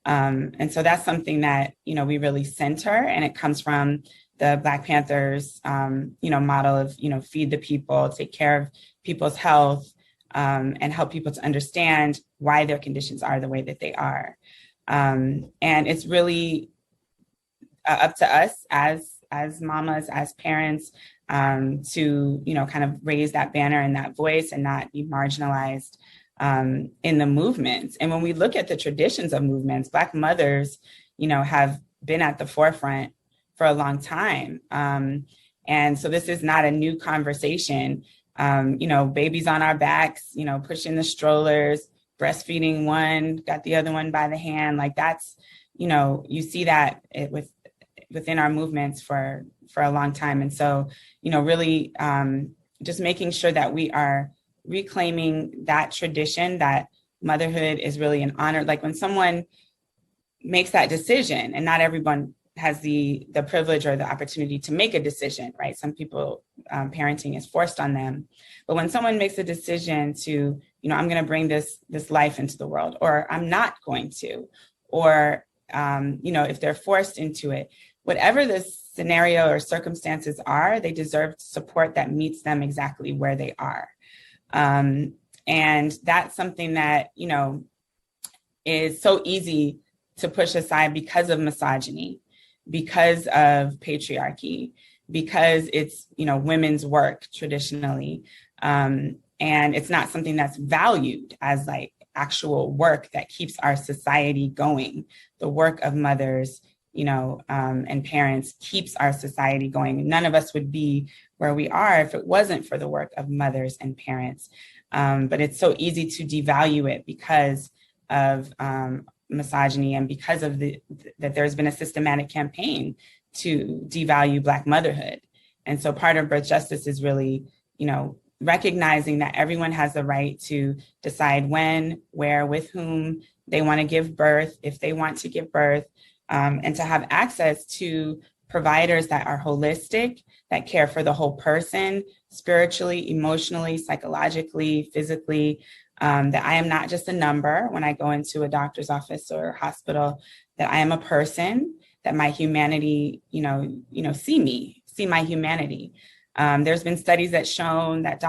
And so that's something that, we really center, and it comes from the Black Panthers, model of, feed the people, take care of people's health, and help people to understand why their conditions are the way that they are. And it's really up to us as mamas, as parents, to, kind of raise that banner and that voice and not be marginalized in the movements. And when we look at the traditions of movements, Black mothers, have been at the forefront for a long time. And so this is not a new conversation. Babies on our backs, pushing the strollers, breastfeeding one, got the other one by the hand. Like that's, you see that within our movements for a long time. And so, really just making sure that we are reclaiming that tradition, that motherhood is really an honor. Like when someone makes that decision, and not everyone has the privilege or the opportunity to make a decision, right? Some people, parenting is forced on them. But when someone makes a decision to, I'm going to bring this life into the world, or I'm not going to, or, if they're forced into it, whatever the scenario or circumstances are, they deserve support that meets them exactly where they are. And that's something that, is so easy to push aside because of misogyny, because of patriarchy, because it's, women's work traditionally. And it's not something that's valued as like actual work that keeps our society going. The work of mothers, and parents keeps our society going. None of us would be where we are if it wasn't for the work of mothers and parents. But it's so easy to devalue it because of misogyny, and because of that there's been a systematic campaign to devalue Black motherhood. And so part of birth justice is really, recognizing that everyone has the right to decide when, where, with whom they want to give birth, if they want to give birth, and to have access to providers that are holistic, that care for the whole person, spiritually, emotionally, psychologically, physically, that I am not just a number when I go into a doctor's office or hospital, that I am a person, that my humanity, see my humanity. There's been studies that shown that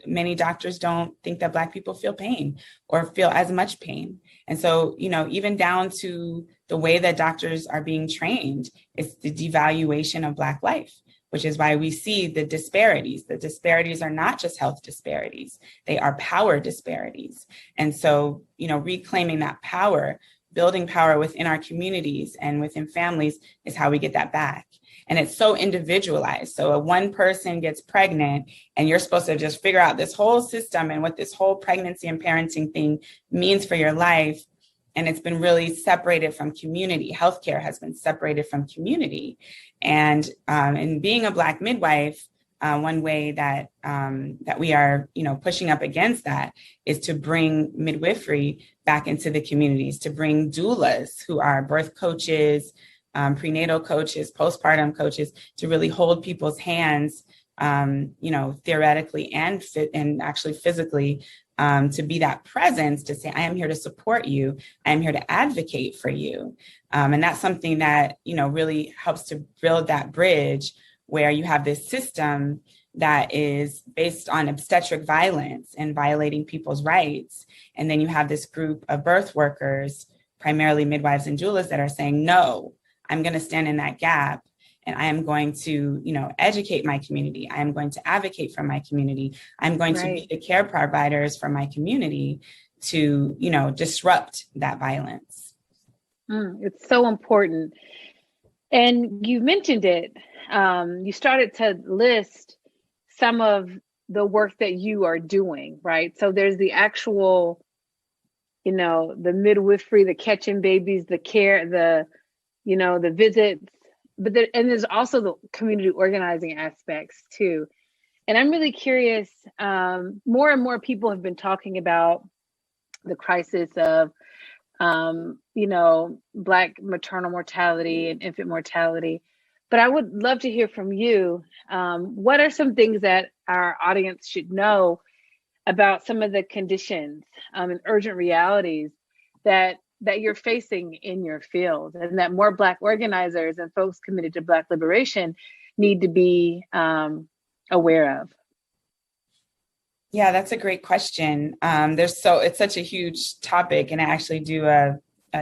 many doctors don't think that Black people feel pain or feel as much pain. And so, even down to the way that doctors are being trained, it's the devaluation of Black life, which is why we see the disparities. The disparities are not just health disparities, they are power disparities. And so, reclaiming that power, building power within our communities and within families is how we get that back. And it's so individualized. So one person gets pregnant and you're supposed to just figure out this whole system and what this whole pregnancy and parenting thing means for your life. And it's been really separated from community. Healthcare has been separated from community. And in being a Black midwife, one way that we are, pushing up against that is to bring midwifery back into the communities, to bring doulas, who are birth coaches, prenatal coaches, postpartum coaches, to really hold people's hands theoretically and actually physically, to be that presence, to say, I am here to support you. I am here to advocate for you. And that's something that, really helps to build that bridge where you have this system that is based on obstetric violence and violating people's rights. And then you have this group of birth workers, primarily midwives and doulas, that are saying, no, I'm going to stand in that gap. And I am going to, educate my community. I am going to advocate for my community. I'm going to be the care providers for my community to, disrupt that violence. It's so important. And you mentioned it. You started to list some of the work that you are doing, right? So there's the actual, the midwifery, the catching babies, the care, the visits, and there's also the community organizing aspects too. And I'm really curious, more and more people have been talking about the crisis of, Black maternal mortality and infant mortality. But I would love to hear from you. What are some things that our audience should know about some of the conditions and urgent realities that you're facing in your field, and that more Black organizers and folks committed to Black liberation need to be aware of? Yeah, that's a great question. It's such a huge topic, and I actually do a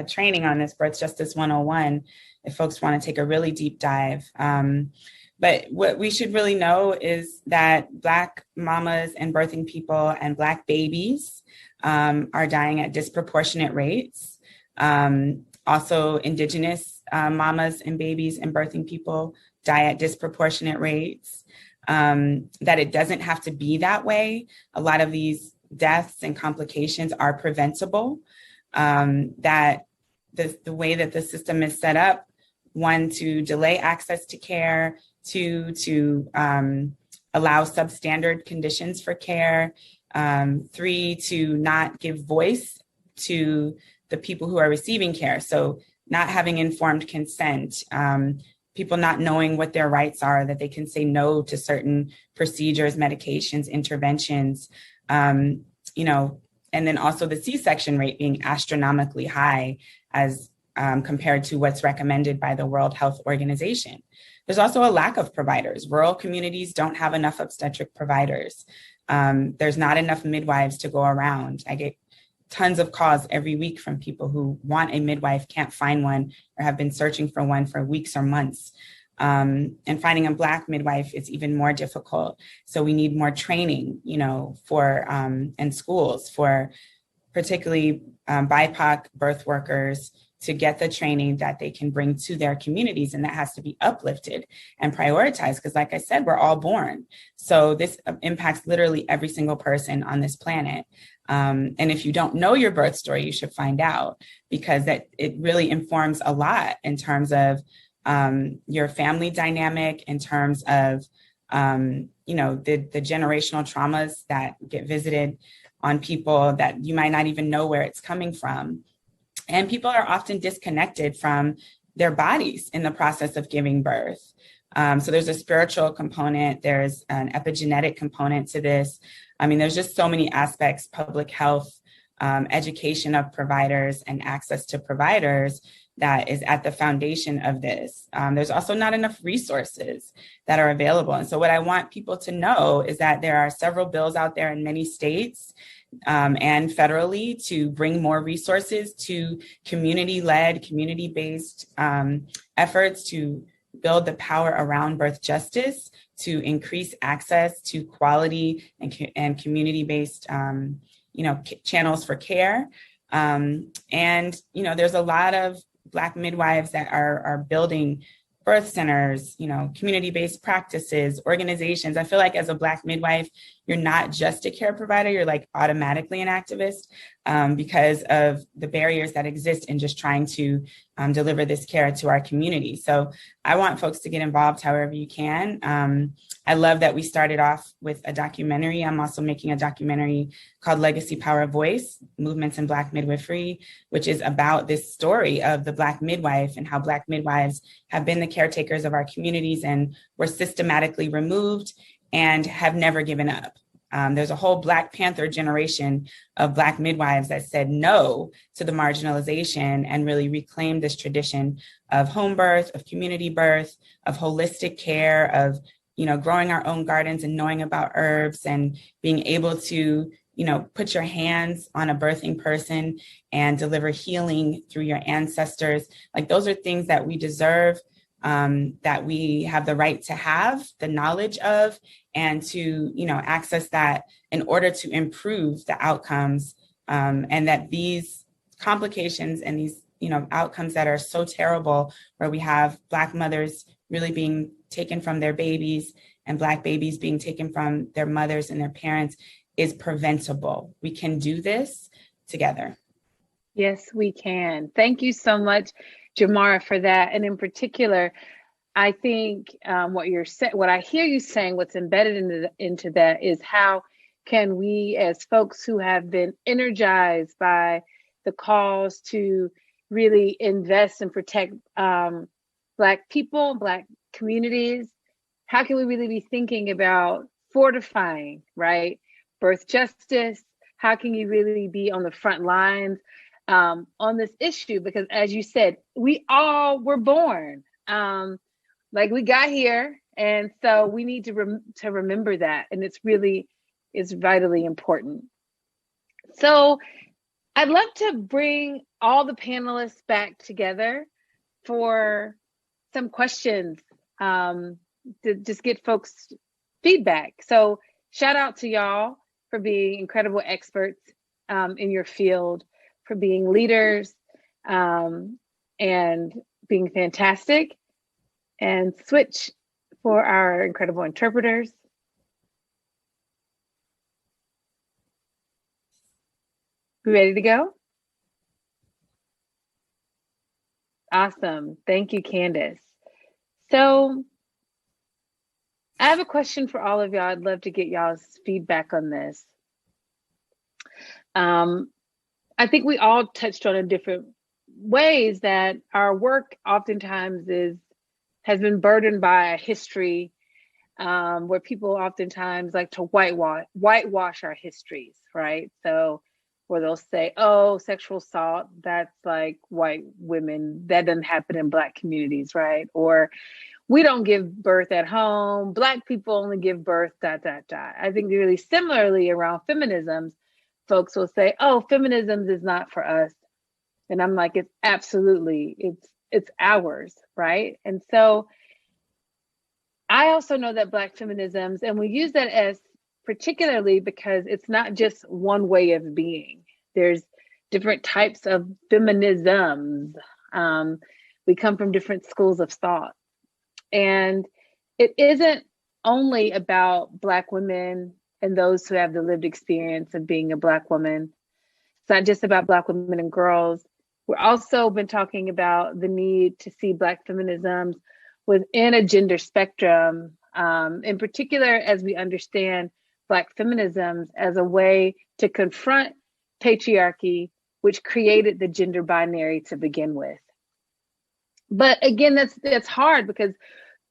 training on this, Birth Justice 101, if folks want to take a really deep dive. But what we should really know is that Black mamas and birthing people and Black babies are dying at disproportionate rates. Also, Indigenous mamas and babies and birthing people die at disproportionate rates. That it doesn't have to be that way. A lot of these deaths and complications are preventable. That the way that the system is set up, one, to delay access to care, two, to allow substandard conditions for care, three, to not give voice to the people who are receiving care. So not having informed consent, people not knowing what their rights are, that they can say no to certain procedures, medications, interventions, and then also the C-section rate being astronomically high as compared to what's recommended by the World Health Organization. There's also a lack of providers. Rural communities don't have enough obstetric providers. There's not enough midwives to go around. I get tons of calls every week from people who want a midwife, can't find one, or have been searching for one for weeks or months. And finding a Black midwife is even more difficult. So we need more training, for and schools for particularly BIPOC birth workers to get the training that they can bring to their communities. And that has to be uplifted and prioritized because, like I said, we're all born. So this impacts literally every single person on this planet. And if you don't know your birth story, you should find out, because it really informs a lot in terms of your family dynamic, in terms of, the generational traumas that get visited on people that you might not even know where it's coming from. And people are often disconnected from their bodies in the process of giving birth. So there's a spiritual component, there's an epigenetic component to this. I mean, there's just so many aspects: public health, education of providers, and access to providers that is at the foundation of this. There's also not enough resources that are available. And so what I want people to know is that there are several bills out there in many states and federally to bring more resources to community-led, community-based efforts to build the power around birth justice, to increase access to quality and community-based, channels for care. And, there's a lot of Black midwives that are building birth centers, community-based practices, organizations. I feel like as a Black midwife, you're not just a care provider, you're like automatically an activist because of the barriers that exist in just trying to deliver this care to our community. So I want folks to get involved however you can. I love that we started off with a documentary. I'm also making a documentary called Legacy Power Voice, Movements in Black Midwifery, which is about this story of the Black midwife and how Black midwives have been the caretakers of our communities and were systematically removed and have never given up. There's a whole Black Panther generation of Black midwives that said no to the marginalization and really reclaimed this tradition of home birth, of community birth, of holistic care, of, growing our own gardens and knowing about herbs and being able to, put your hands on a birthing person and deliver healing through your ancestors. Like, those are things that we deserve, that we have the right to have the knowledge of, and to, access that in order to improve the outcomes, and that these complications and these, outcomes that are so terrible, where we have Black mothers really being taken from their babies and Black babies being taken from their mothers and their parents, is preventable. We can do this together. Yes, we can. Thank you so much, Jamara, for that. And in particular, I think what I hear you saying, what's embedded into that is, how can we, as folks who have been energized by the calls to really invest and protect Black people, Black communities, how can we really be thinking about fortifying, right? Birth justice? How can you really be on the front lines on this issue? Because as you said, we all were born. Like, we got here, and so we need to remember that, and it's vitally important. So I'd love to bring all the panelists back together for some questions, to just get folks' feedback. So shout out to y'all for being incredible experts in your field, for being leaders, and being fantastic. And switch for our incredible interpreters. We ready to go? Awesome. Thank you, Candace. So I have a question for all of y'all. I'd love to get y'all's feedback on this. I think we all touched on in different ways that our work oftentimes has been burdened by a history, where people oftentimes like to whitewash our histories, right? So where they'll say, oh, sexual assault, that's like white women, that doesn't happen in Black communities, right? Or we don't give birth at home, Black people only give birth, ... I think really similarly around feminisms, folks will say, oh, feminisms is not for us. And I'm like, it's absolutely, it's ours, right? And so I also know that Black feminisms, and we use that as particularly because it's not just one way of being. There's different types of feminisms. We come from different schools of thought. And it isn't only about Black women and those who have the lived experience of being a Black woman. It's not just about Black women and girls. We've also been talking about the need to see Black feminisms within a gender spectrum, in particular, as we understand Black feminisms as a way to confront patriarchy, which created the gender binary to begin with. But again, that's hard because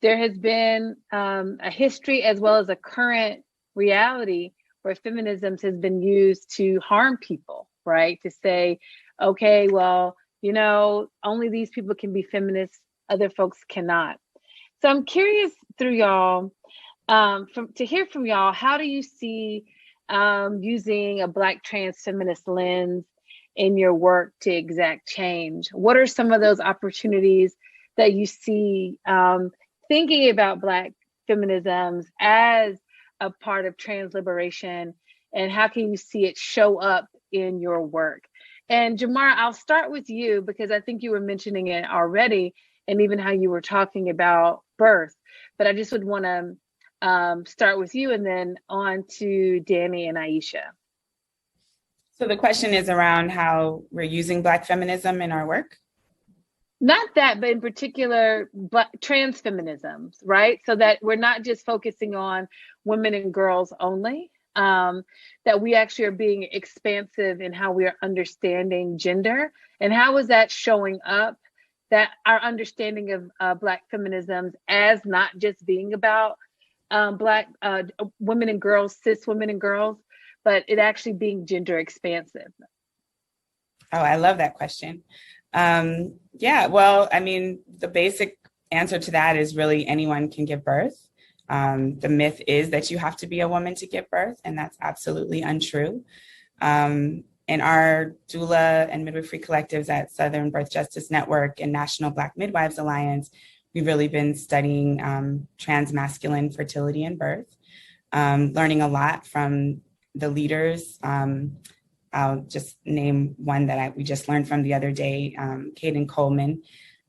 there has been a history as well as a current reality where feminisms has been used to harm people, right? To say, okay, well, only these people can be feminists, other folks cannot. So I'm curious through y'all, to hear from y'all, how do you see using a Black trans feminist lens in your work to exact change? What are some of those opportunities that you see thinking about Black feminisms as a part of trans liberation, and how can you see it show up in your work? And Jamara, I'll start with you because I think you were mentioning it already, and even how you were talking about birth. But I just would want to start with you and then on to Danny and Aisha. So the question is around how we're using Black feminism in our work? Not that, but in particular, trans feminisms, right? So that we're not just focusing on women and girls only, that we actually are being expansive in how we are understanding gender, and how is that showing up, that our understanding of Black feminisms as not just being about Black women and girls, cis women and girls, but it actually being gender expansive? Oh, I love that question. Yeah, well, I mean, the basic answer to that is really anyone can give birth. The myth is that you have to be a woman to give birth, and that's absolutely untrue. In our doula and midwifery collectives at Southern Birth Justice Network and National Black Midwives Alliance, we've really been studying transmasculine fertility and birth, learning a lot from the leaders. I'll just name one that we just learned from the other day, Kaden Coleman,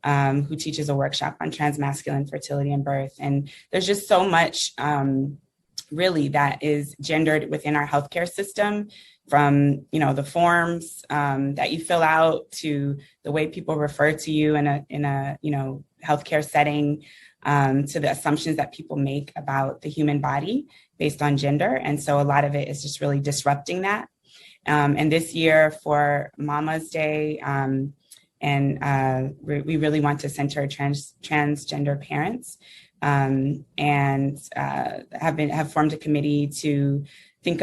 who teaches a workshop on transmasculine fertility and birth. And there's just so much really that is gendered within our healthcare system, from, you know, the forms that you fill out to the way people refer to you in a you know, healthcare setting, to the assumptions that people make about the human body based on gender. And so a lot of it is just really disrupting that. And this year for Mama's Day, we really want to center transgender parents, and have formed a committee to think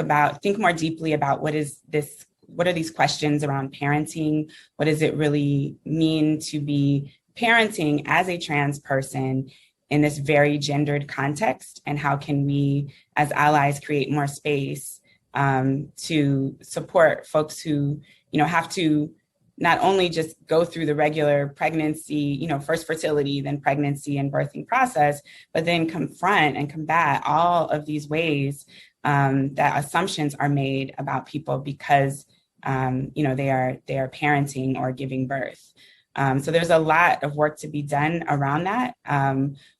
more deeply about what are these questions around parenting? What does it really mean to be parenting as a trans person in this very gendered context? And how can we as allies create more space to support folks who, you know, have to not only just go through the regular pregnancy, you know, first fertility, then pregnancy and birthing process, but then confront and combat all of these ways that assumptions are made about people because, you know, they are parenting or giving birth. So there's a lot of work to be done around that.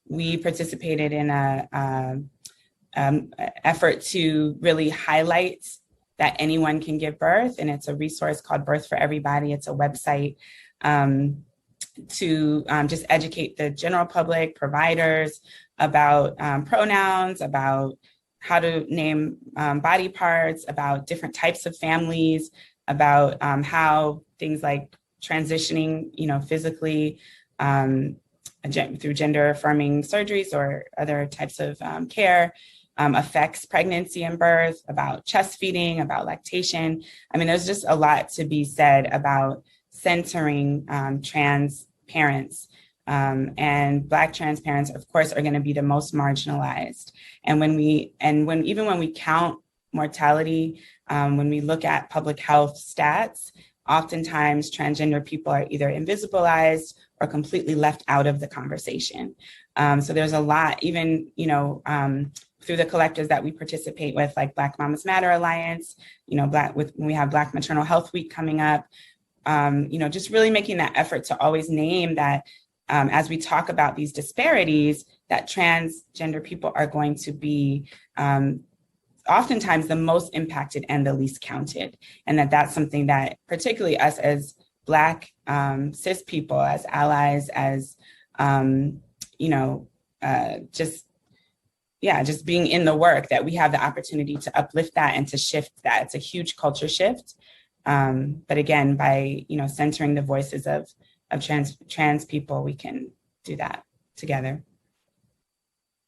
We participated in a effort to really highlight that anyone can give birth. And it's a resource called Birth for Everybody. It's a website to just educate the general public, providers about pronouns, about how to name body parts, about different types of families, about how things like transitioning, you know, physically through gender affirming surgeries or other types of care affects pregnancy and birth, about chest feeding, about lactation. I mean, there's just a lot to be said about centering trans parents. And Black trans parents, of course, are going to be the most marginalized. And even when we count mortality, when we look at public health stats, oftentimes transgender people are either invisibilized or completely left out of the conversation. So there's a lot, even, you know, through the collectives that we participate with, like Black Mamas Matter Alliance, you know, when we have Black Maternal Health Week coming up, you know, just really making that effort to always name that as we talk about these disparities, that transgender people are going to be oftentimes the most impacted and the least counted. And that's something that particularly us as Black cis people, as allies, as, you know, just being in the work, that we have the opportunity to uplift that and to shift that. It's a huge culture shift. But again, by, you know, centering the voices of trans people, we can do that together.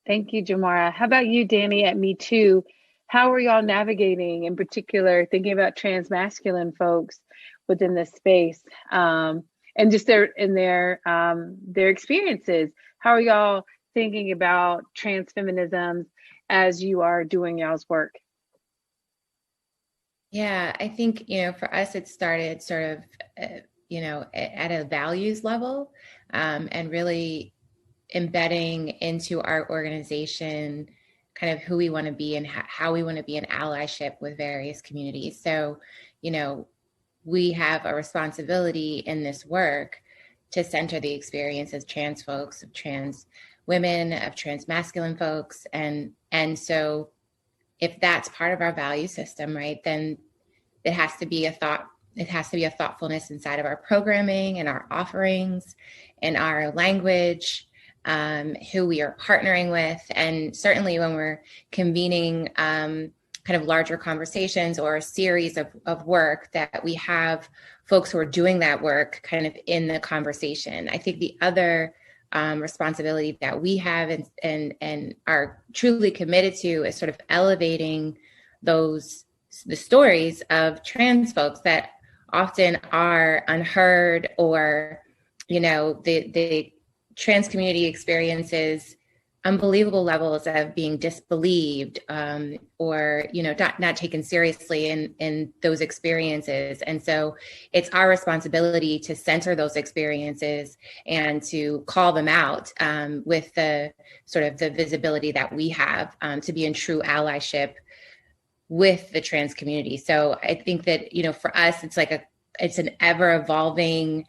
Thank you, Jamara. How about you, Danny, at Me Too? How are y'all navigating, in particular, thinking about transmasculine folks within this space, and just their experiences? How are y'all thinking about trans feminisms as you are doing y'all's work? Yeah, I think, you know, for us, it started sort of, you know, at a values level, and really embedding into our organization kind of who we want to be and how we want to be in allyship with various communities. So, you know, we have a responsibility in this work to center the experience of trans folks, of trans women, of trans masculine folks. And so if that's part of our value system, right, then it has to be a thoughtfulness inside of our programming and our offerings and our language, who we are partnering with. And certainly when we're convening kind of larger conversations or a series of work, that we have folks who are doing that work kind of in the conversation. I think the other responsibility that we have and are truly committed to is sort of elevating the stories of trans folks that often are unheard, or, the trans community experiences unbelievable levels of being disbelieved, or not taken seriously in those experiences. And so it's our responsibility to center those experiences and to call them out, with the sort of the visibility that we have, to be in true allyship with the trans community. So I think that, for us, it's an ever evolving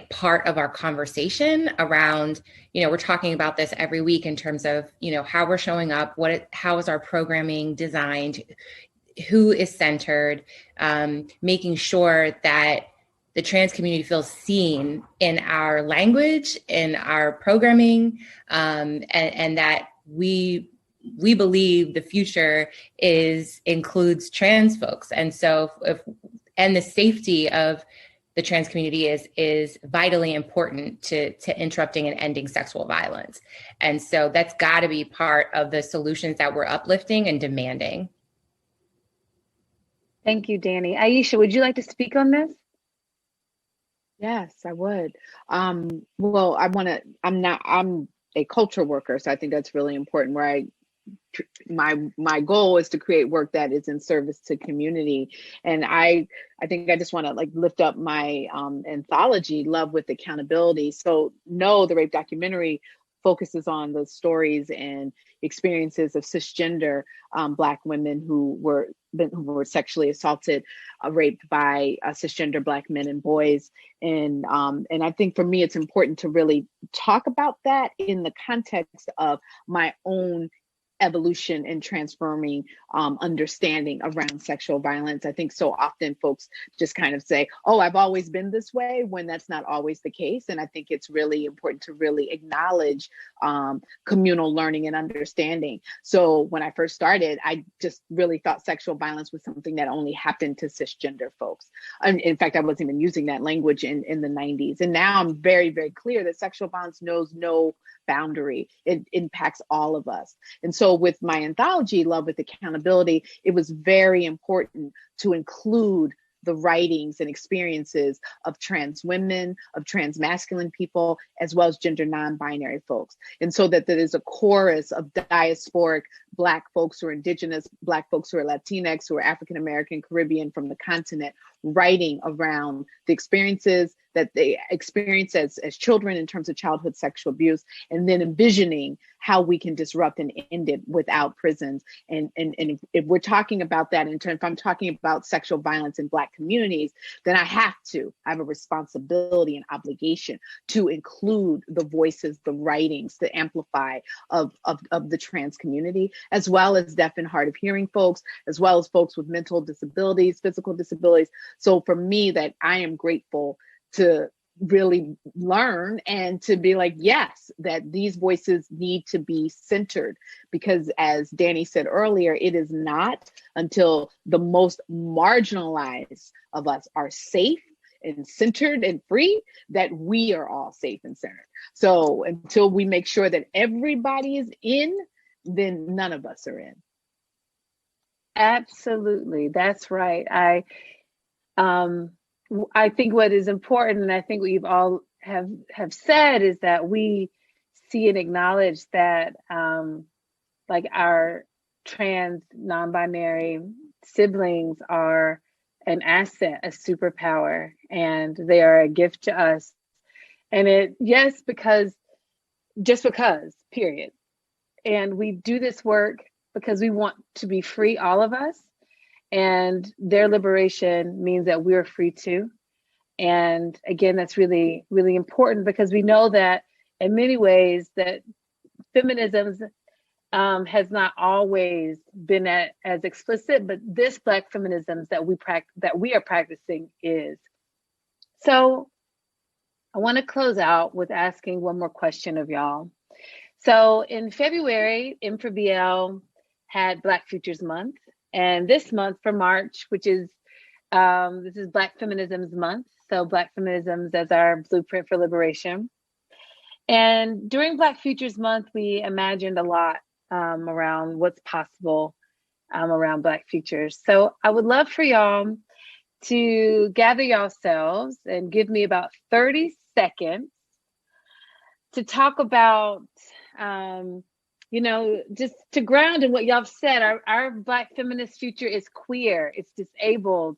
part of our conversation around, we're talking about this every week in terms of, how we're showing up, how is our programming designed, who is centered, making sure that the trans community feels seen in our language, in our programming, and that we believe the future includes trans folks. And so and the safety of the trans community is vitally important to interrupting and ending sexual violence. And so that's got to be part of the solutions that we're uplifting and demanding. Thank you, Danny. Aisha, would you like to speak on this? Yes, I would. Well, I'm a culture worker, so I think that's really important, where my goal is to create work that is in service to community. And I think I just want to lift up my anthology, Love with Accountability. So no, the rape documentary focuses on the stories and experiences of cisgender Black women who were sexually assaulted, raped by cisgender Black men and boys. And I think for me, it's important to really talk about that in the context of my own evolution and transforming understanding around sexual violence. I think so often folks just kind of say, oh, I've always been this way, when that's not always the case. And I think it's really important to really acknowledge communal learning and understanding. So when I first started, I just really thought sexual violence was something that only happened to cisgender folks. And in fact, I wasn't even using that language in the 90s. And now I'm very, very clear that sexual violence knows no boundary. It impacts all of us. And so with my anthology, Love with Accountability, it was very important to include the writings and experiences of trans women, of trans masculine people, as well as gender non-binary folks. And so that there is a chorus of diasporic Black folks who are Indigenous, Black folks who are Latinx, who are African American, Caribbean from the continent, writing around the experiences that they experience as children in terms of childhood sexual abuse, and then envisioning how we can disrupt and end it without prisons. And if we're talking about that in terms, if I'm talking about sexual violence in Black communities, then I have a responsibility and obligation to include the voices, the writings, the amplify of the trans community, as well as deaf and hard of hearing folks, as well as folks with mental disabilities, physical disabilities. So for me, that I am grateful to really learn and to be like, yes, that these voices need to be centered, because as Danny said earlier, it is not until the most marginalized of us are safe and centered and free that we are all safe and centered. So until we make sure that everybody is in, then none of us are in. Absolutely, that's right. I think what is important, and I think what you've all have said, is that we see and acknowledge that our trans non-binary siblings are an asset, a superpower, and they are a gift to us. And just because, period. And we do this work because we want to be free, all of us. And their liberation means that we're free too. And again, that's really, really important, because we know that in many ways that feminism has not always been as explicit, but this Black feminism that we are practicing is. So I want to close out with asking one more question of y'all. So in February, M4BL had Black Futures Month. And this month for March, which is, this is Black Feminisms Month. So Black Feminisms as our blueprint for liberation. And during Black Futures Month, we imagined a lot around what's possible around Black futures. So I would love for y'all to gather yourselves and give me about 30 seconds to talk about, just to ground in what y'all have said. Our Black feminist future is queer, it's disabled,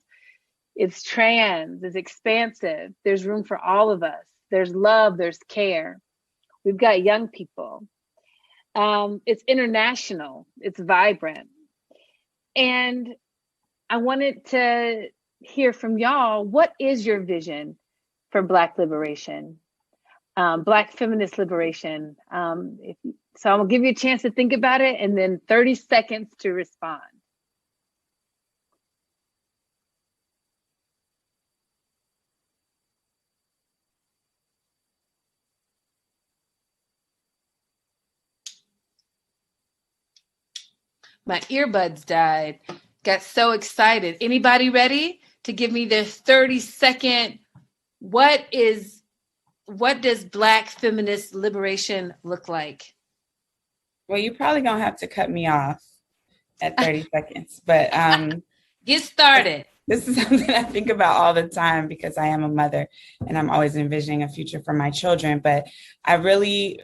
it's trans, it's expansive. There's room for all of us. There's love, there's care. We've got young people. It's international, it's vibrant. And I wanted to hear from y'all, what is your vision for Black liberation, Black feminist liberation? So I'm gonna give you a chance to think about it and then 30 seconds to respond. My earbuds died. Got so excited. Anybody ready to give me their 30-second, what does Black feminist liberation look like? Well, you're probably going to have to cut me off at 30 seconds, but get started. This is something I think about all the time because I am a mother and I'm always envisioning a future for my children. But I really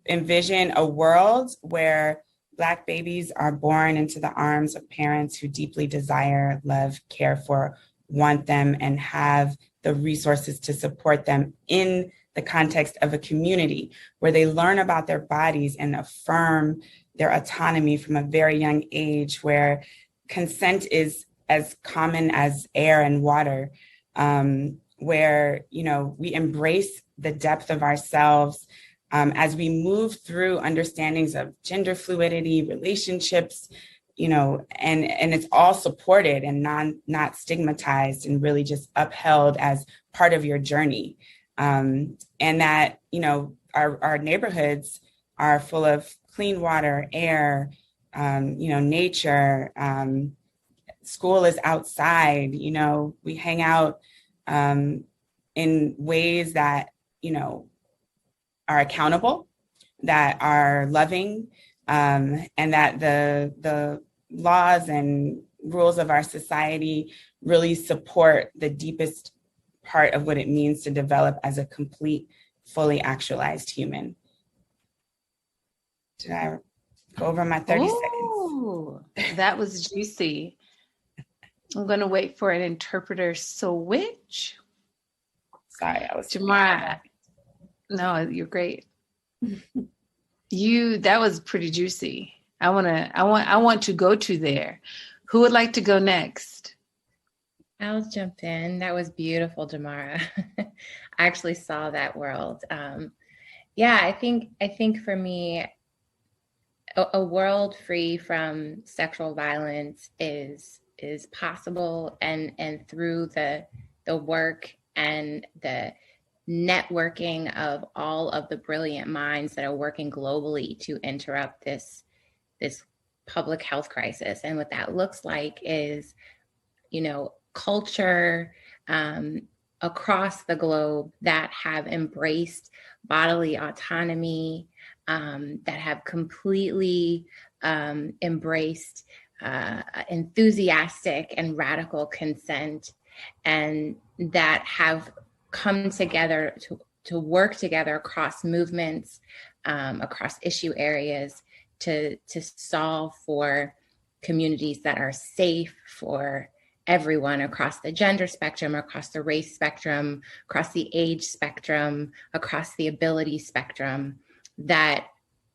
envision a world where Black babies are born into the arms of parents who deeply desire, love, care for, want them, and have the resources to support them in the context of a community where they learn about their bodies and affirm their autonomy from a very young age, where consent is as common as air and water, where, we embrace the depth of ourselves as we move through understandings of gender fluidity, relationships, and it's all supported and not stigmatized and really just upheld as part of your journey. And that, our neighborhoods are full of clean water, air, nature. School is outside, we hang out in ways that, are accountable, that are loving, and that the laws and rules of our society really support the deepest part of what it means to develop as a complete, fully actualized human. Did I go over my 30 seconds? That was juicy. I'm going to wait for an interpreter switch. Sorry, I was Jamara. No, you're great. That was pretty juicy. I want to go to there. Who would like to go next? I'll jump in. That was beautiful, Jamara. I actually saw that world. I think for me, a world free from sexual violence is possible, and through the work and the networking of all of the brilliant minds that are working globally to interrupt this public health crisis. And what that looks like is, culture across the globe that have embraced bodily autonomy, that have completely embraced enthusiastic and radical consent, and that have come together to work together across movements, across issue areas to solve for communities that are safe for everyone across the gender spectrum, across the race spectrum, across the age spectrum, across the ability spectrum, that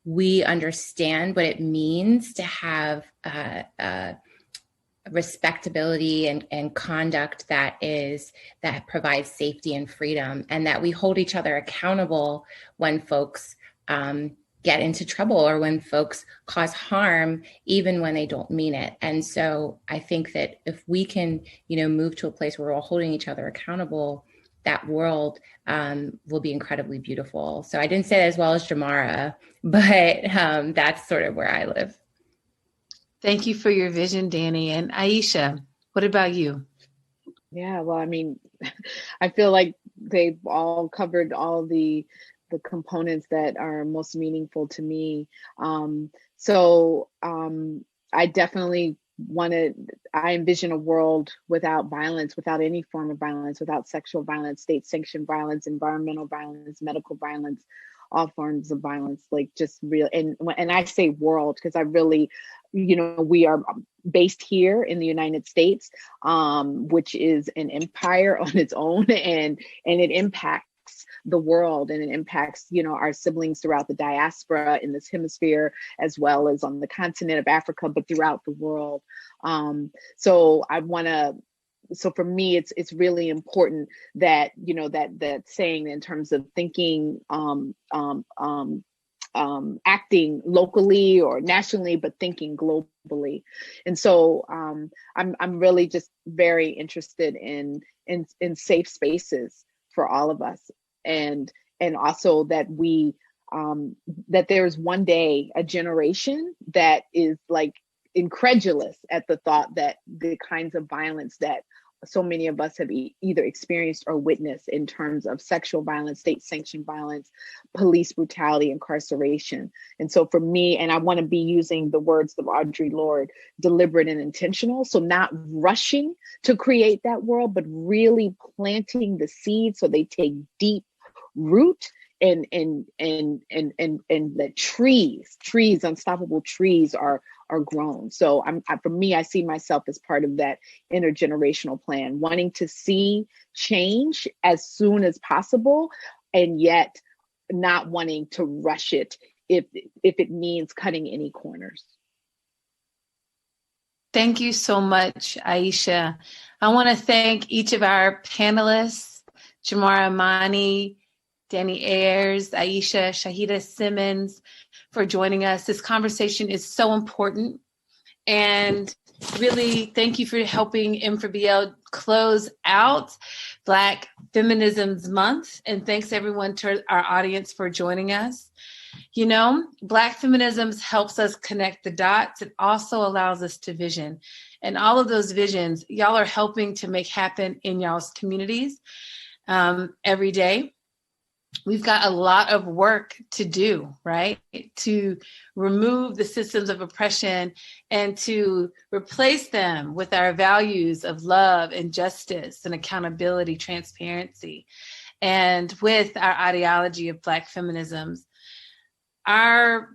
we understand what it means to have respectability and conduct that provides safety and freedom, and that we hold each other accountable when folks get into trouble or when folks cause harm, even when they don't mean it. And so I think that if we can, move to a place where we're all holding each other accountable, that world will be incredibly beautiful. So I didn't say that as well as Jamara, but that's sort of where I live. Thank you for your vision, Danny. And Aisha, what about you? Yeah, well, I feel like they've all covered all the the components that are most meaningful to me. I definitely I envision a world without violence, without any form of violence, without sexual violence, state-sanctioned violence, environmental violence, medical violence, all forms of violence, like just real. And I say world because I really, we are based here in the United States, which is an empire on its own, and it impacts the world, and it impacts, our siblings throughout the diaspora in this hemisphere, as well as on the continent of Africa, but throughout the world. So for me, it's really important that, that saying in terms of thinking, acting locally or nationally, but thinking globally. And so I'm really just very interested in safe spaces for all of us, and also that that there's one day a generation that is like incredulous at the thought that the kinds of violence that so many of us have either experienced or witnessed in terms of sexual violence, state-sanctioned violence, police brutality, incarceration. And so for me, and I want to be using the words of Audre Lorde, deliberate and intentional. So not rushing to create that world, but really planting the seeds so they take deep root, and the trees, unstoppable trees are grown. So for me, I see myself as part of that intergenerational plan, wanting to see change as soon as possible, and yet not wanting to rush it if it means cutting any corners. Thank you so much, Aisha. I want to thank each of our panelists, Jamara Amani, Danny Ayers, Aisha, Shahida Simmons, for joining us. This conversation is so important. And really, thank you for helping M4BL close out Black Feminisms Month. And thanks everyone to our audience for joining us. Black Feminisms helps us connect the dots. It also allows us to vision. And all of those visions, y'all are helping to make happen in y'all's communities every day. We've got a lot of work to do, right? To remove the systems of oppression and to replace them with our values of love and justice and accountability, transparency, and with our ideology of Black feminisms. Our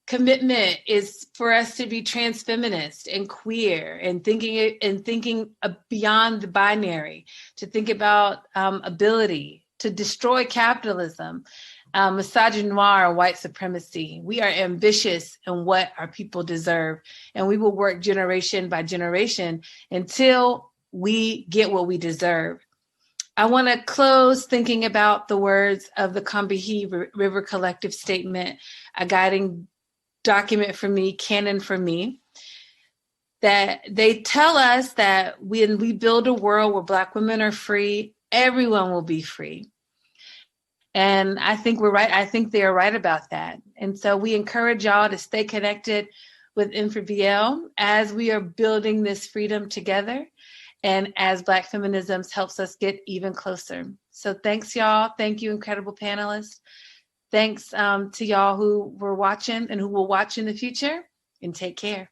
commitment is for us to be trans feminist and queer and thinking beyond the binary, to think about ability, to destroy capitalism, misogynoir, white supremacy. We are ambitious in what our people deserve, and we will work generation by generation until we get what we deserve. I want to close thinking about the words of the Combahee River Collective Statement, a guiding document for me, canon for me, that they tell us that when we build a world where Black women are free, everyone will be free. And I think we're right. I think they are right about that. And so we encourage y'all to stay connected with M4BL as we are building this freedom together, and as Black Feminisms helps us get even closer. So thanks, y'all. Thank you, incredible panelists. Thanks to y'all who were watching and who will watch in the future, and take care.